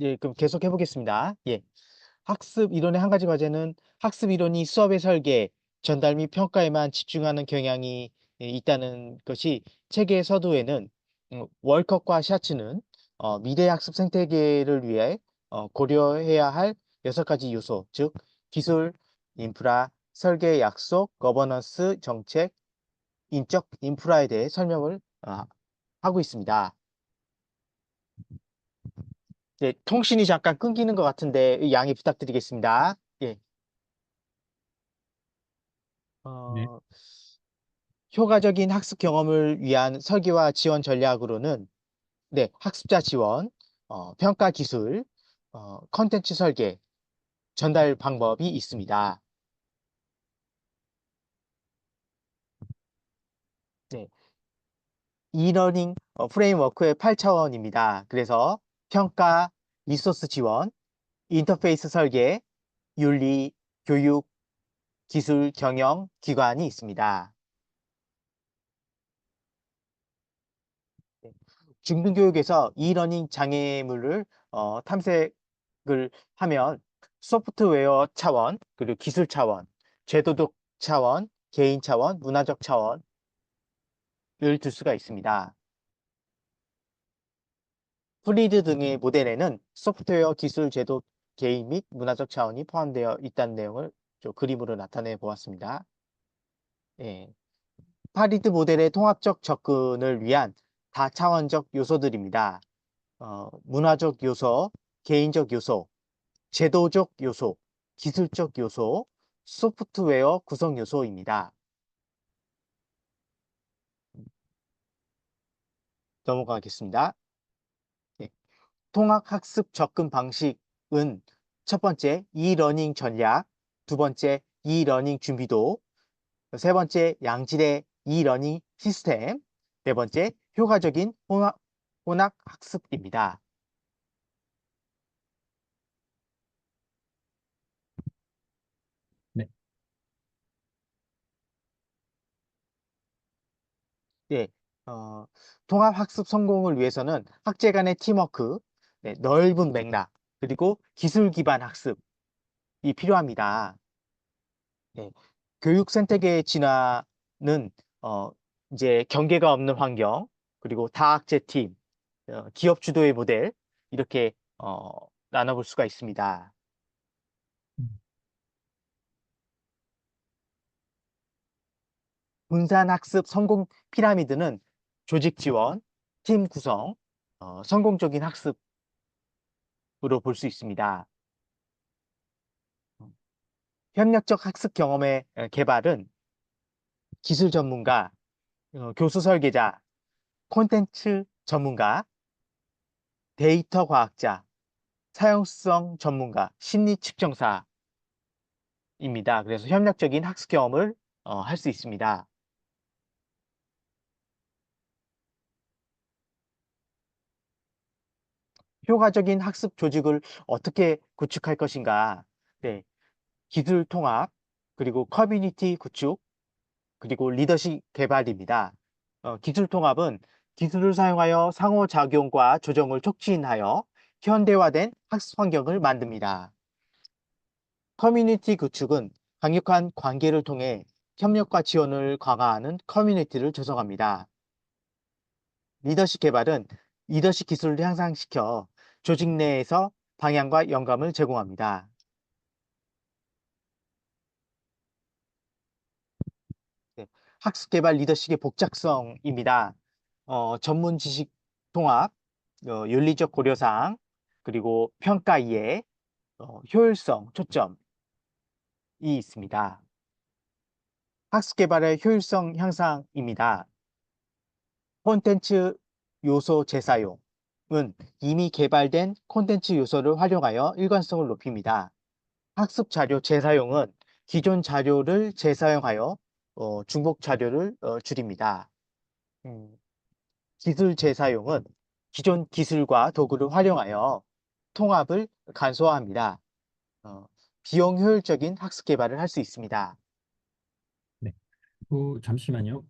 B: 예, 그럼 계속 해보겠습니다. 예. 학습 이론의 한 가지 과제는 학습 이론이 수업의 설계, 전달 및 평가에만 집중하는 경향이 있다는 것이 책의 서두에는 월컷과 샤츠는 미래 학습 생태계를 위해 고려해야 할 여섯 가지 요소, 즉 기술, 인프라, 설계, 약속, 거버넌스, 정책, 인적 인프라에 대해 설명을 하고 있습니다. 네, 통신이 잠깐 끊기는 것 같은데 양해 부탁드리겠습니다. 예.
A: 네.
B: 어, 효과적인 학습 경험을 위한 설계와 지원 전략으로는 네, 학습자 지원, 평가 기술, 컨텐츠 설계, 전달 방법이 있습니다. 네, 이러닝 프레임워크의 8차원입니다. 그래서 평가, 리소스 지원, 인터페이스 설계, 윤리, 교육, 기술, 경영, 기관이 있습니다. 네, 중등교육에서 이러닝 장애물을 탐색을 하면 소프트웨어 차원, 그리고 기술 차원, 제도적 차원, 개인 차원, 문화적 차원을 둘 수가 있습니다. 프리드 등의 모델에는 소프트웨어, 기술, 제도, 개인 및 문화적 차원이 포함되어 있다는 내용을 그림으로 나타내 보았습니다. 예. 파리드 모델의 통합적 접근을 위한 다차원적 요소들입니다. 문화적 요소, 개인적 요소, 제도적 요소, 기술적 요소, 소프트웨어 구성 요소입니다. 넘어가겠습니다. 예. 통합학습 접근 방식은 첫 번째, 이러닝 전략, 두 번째, 이러닝 준비도, 세 번째, 양질의 이러닝 시스템, 네 번째, 효과적인 혼합학습입니다.
A: 네.
B: 네, 어, 통합학습 성공을 위해서는 학제 간의 팀워크, 네, 넓은 맥락, 그리고 기술 기반 학습이 필요합니다. 네, 교육 생태계의 진화는 어, 이제 경계가 없는 환경, 그리고 다학제 팀, 기업 주도의 모델 이렇게 나눠볼 수가 있습니다.
A: 음.
B: 분산학습 성공 피라미드는 조직 지원, 팀 구성, 성공적인 학습으로 볼 수 있습니다. 협력적 학습 경험의 개발은 기술 전문가, 교수 설계자, 콘텐츠 전문가, 데이터 과학자, 사용성 전문가, 심리 측정사입니다. 그래서 협력적인 학습 경험을 할 수 있습니다. 효과적인 학습 조직을 어떻게 구축할 것인가? 네, 기술 통합, 그리고 커뮤니티 구축, 그리고 리더십 개발입니다. 기술 통합은 기술을 사용하여 상호작용과 조정을 촉진하여 현대화된 학습 환경을 만듭니다. 커뮤니티 구축은 강력한 관계를 통해 협력과 지원을 강화하는 커뮤니티를 조성합니다. 리더십 개발은 리더십 기술을 향상시켜 조직 내에서 방향과 영감을 제공합니다. 네, 학습 개발 리더십의 복잡성입니다. 전문 지식 통합, 윤리적 고려사항, 그리고 평가 이해, 효율성 초점이 있습니다. 학습 개발의 효율성 향상입니다. 콘텐츠 요소 재사용은 이미 개발된 콘텐츠 요소를 활용하여 일관성을 높입니다. 학습 자료 재사용은 기존 자료를 재사용하여 중복 자료를 줄입니다. 음, 기술 재사용은 기존 기술과 도구를 활용하여 통합을 간소화합니다. 어, 비용 효율적인 학습 개발을 할 수 있습니다.
A: 네. 잠시만요.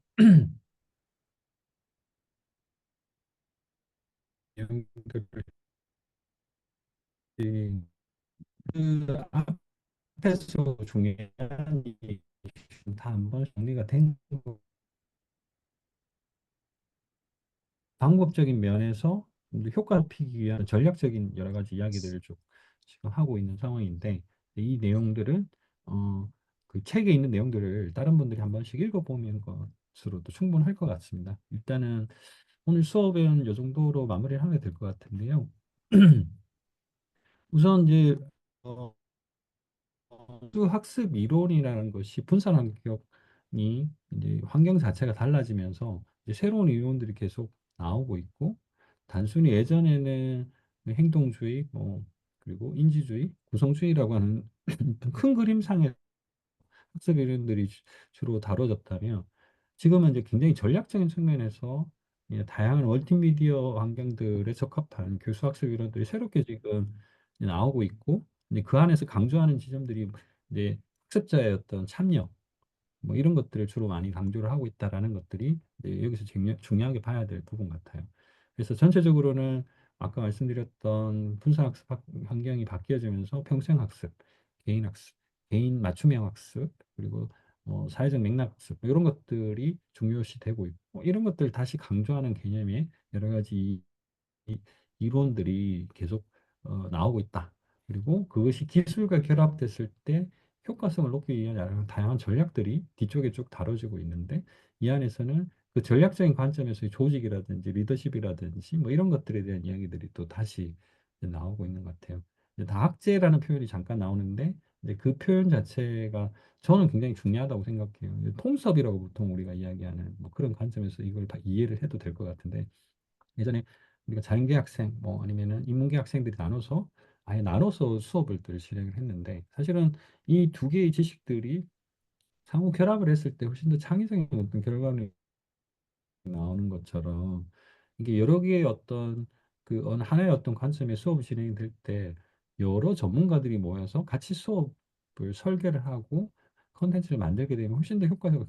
A: 내용들을 그 앞에서 중요한 다 한번 정리가 된 거. 방법적인 면에서 좀더 효과 높이기 위한 전략적인 여러 가지 이야기들을 좀 지금 하고 있는 상황인데 이 내용들은 어, 그 책에 있는 내용들을 다른 분들이 한 번씩 읽어보는 것으로도 충분할 것 같습니다. 일단은 오늘 수업은 이 정도로 마무리를 하게 될 것 같은데요. 우선 이제 어, 학습 이론이라는 것이 분산 환경이 이제 환경 자체가 달라지면서 이제 새로운 이론들이 계속 나오고 있고 단순히 예전에는 행동주의 그리고 인지주의, 구성주의라고 하는 큰 그림상의 학습 이론들이 주로 다뤄졌다면 지금은 이제 굉장히 전략적인 측면에서 이제 다양한 멀티미디어 환경들에 적합한 교수 학습 이론들이 새롭게 지금 이제 나오고 있고 이제 그 안에서 강조하는 지점들이 이제 학습자의 어떤 참여 뭐 이런 것들을 주로 많이 강조를 하고 있다라는 것들이 이제 여기서 중요하게 봐야 될 부분 같아요. 그래서 전체적으로는 아까 말씀드렸던 분산학습 환경이 바뀌어지면서 평생학습, 개인학습, 개인 맞춤형 학습, 그리고 사회적 맥락 학습 뭐 이런 것들이 중요시 되고 있고 이런 것들을 다시 강조하는 개념의 여러 가지 이- 이론들이 계속 나오고 있다. 그리고 그것이 기술과 결합됐을 때 효과성을 높이기 위한 여러 다양한 전략들이 뒤쪽에 쭉 다뤄지고 있는데 이 안에서는 그 전략적인 관점에서의 조직이라든지 리더십이라든지 뭐 이런 것들에 대한 이야기들이 또 다시 이제 나오고 있는 것 같아요. 이제 다학제라는 표현이 잠깐 나오는데 이제 그 표현 자체가 저는 굉장히 중요하다고 생각해요. 이제 통섭이라고 보통 우리가 이야기하는 뭐 그런 관점에서 이걸 이해를 해도 될 것 같은데 예전에 우리가 자연계 학생 뭐 아니면은 인문계 학생들이 나눠서 아예 나눠서 수업을 늘 진행을 했는데 사실은 이 두 개의 지식들이 상호 결합을 했을 때 훨씬 더 창의적인 어떤 결과를 나오는 것처럼 이게 여러 개의 어떤 그 어느 하나의 어떤 관점의 수업이 진행이 될 때 여러 전문가들이 모여서 같이 수업을 설계를 하고 컨텐츠를 만들게 되면 훨씬 더 효과가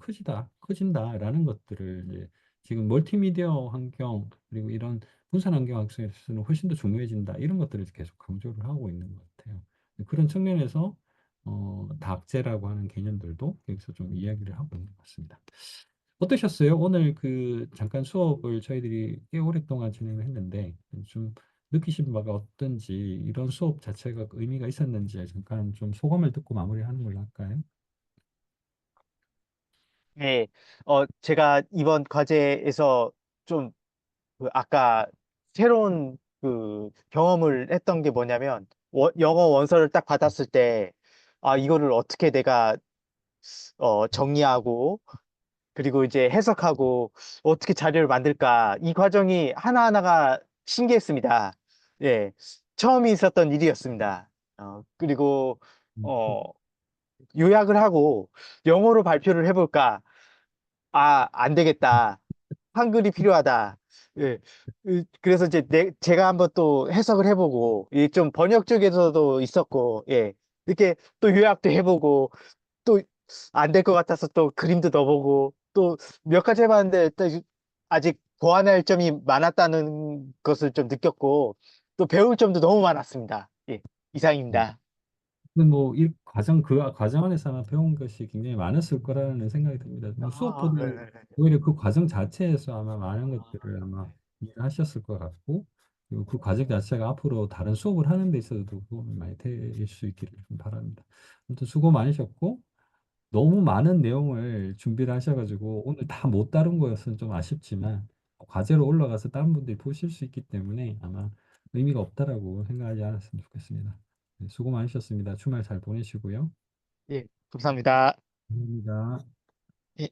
A: 커진다라는 것들을 이제 지금 멀티미디어 환경 그리고 이런 분산 환경 학습에서는 훨씬 더 중요해진다 이런 것들을 계속 강조를 하고 있는 것 같아요. 그런 측면에서 다학제라고 하는 개념들도 여기서 좀 이야기를 하고 있는 것 같습니다. 어떠셨어요? 오늘 그 잠깐 수업을 저희들이 꽤 오랫동안 진행을 했는데 좀 느끼신 바가 어떤지 이런 수업 자체가 의미가 있었는지 잠깐 좀 소감을 듣고 마무리하는 걸로 할까요?
B: 네, 제가 이번 과제에서 좀 아까 새로운 그 경험을 했던 게 뭐냐면 영어 원서를 딱 받았을 때 이거를 어떻게 내가 정리하고 그리고 이제 해석하고 어떻게 자료를 만들까 이 과정이 하나하나가 신기했습니다. 예, 처음이 있었던 일이었습니다. 그리고
A: 음,
B: 어, 요약을 하고 영어로 발표를 해볼까? 안 되겠다. 한글이 필요하다. 예. 그래서 이제 제가 한번 또 해석을 해보고, 좀 번역 쪽에서도 있었고, 예. 이렇게 또 요약도 해보고, 또 안 될 것 같아서 또 그림도 넣어보고, 또 몇 가지 해봤는데, 또 아직 보완할 점이 많았다는 것을 좀 느꼈고, 또 배울 점도 너무 많았습니다. 예. 이상입니다.
A: 근데 뭐 이 과정 그 과정 안에서 아마 배운 것이 굉장히 많았을 거라는 생각이 듭니다. 뭐
B: 아,
A: 수업보다
B: 네.
A: 오히려 그 과정 자체에서 아마 많은 것들을 아마 이해하셨을 것 같고 그리고 그 과정 자체가 앞으로 다른 수업을 하는 데 있어서도 도움이 많이 될 수 있기를 좀 바랍니다. 아무튼 수고 많으셨고 너무 많은 내용을 준비를 하셔가지고 오늘 다 못 다룬 거였으면 좀 아쉽지만 과제로 올라가서 다른 분들이 보실 수 있기 때문에 아마 의미가 없다라고 생각하지 않았으면 좋겠습니다. 네, 수고 많으셨습니다. 주말 잘 보내시고요.
B: 예, 감사합니다.
A: 감사합니다.
B: 예.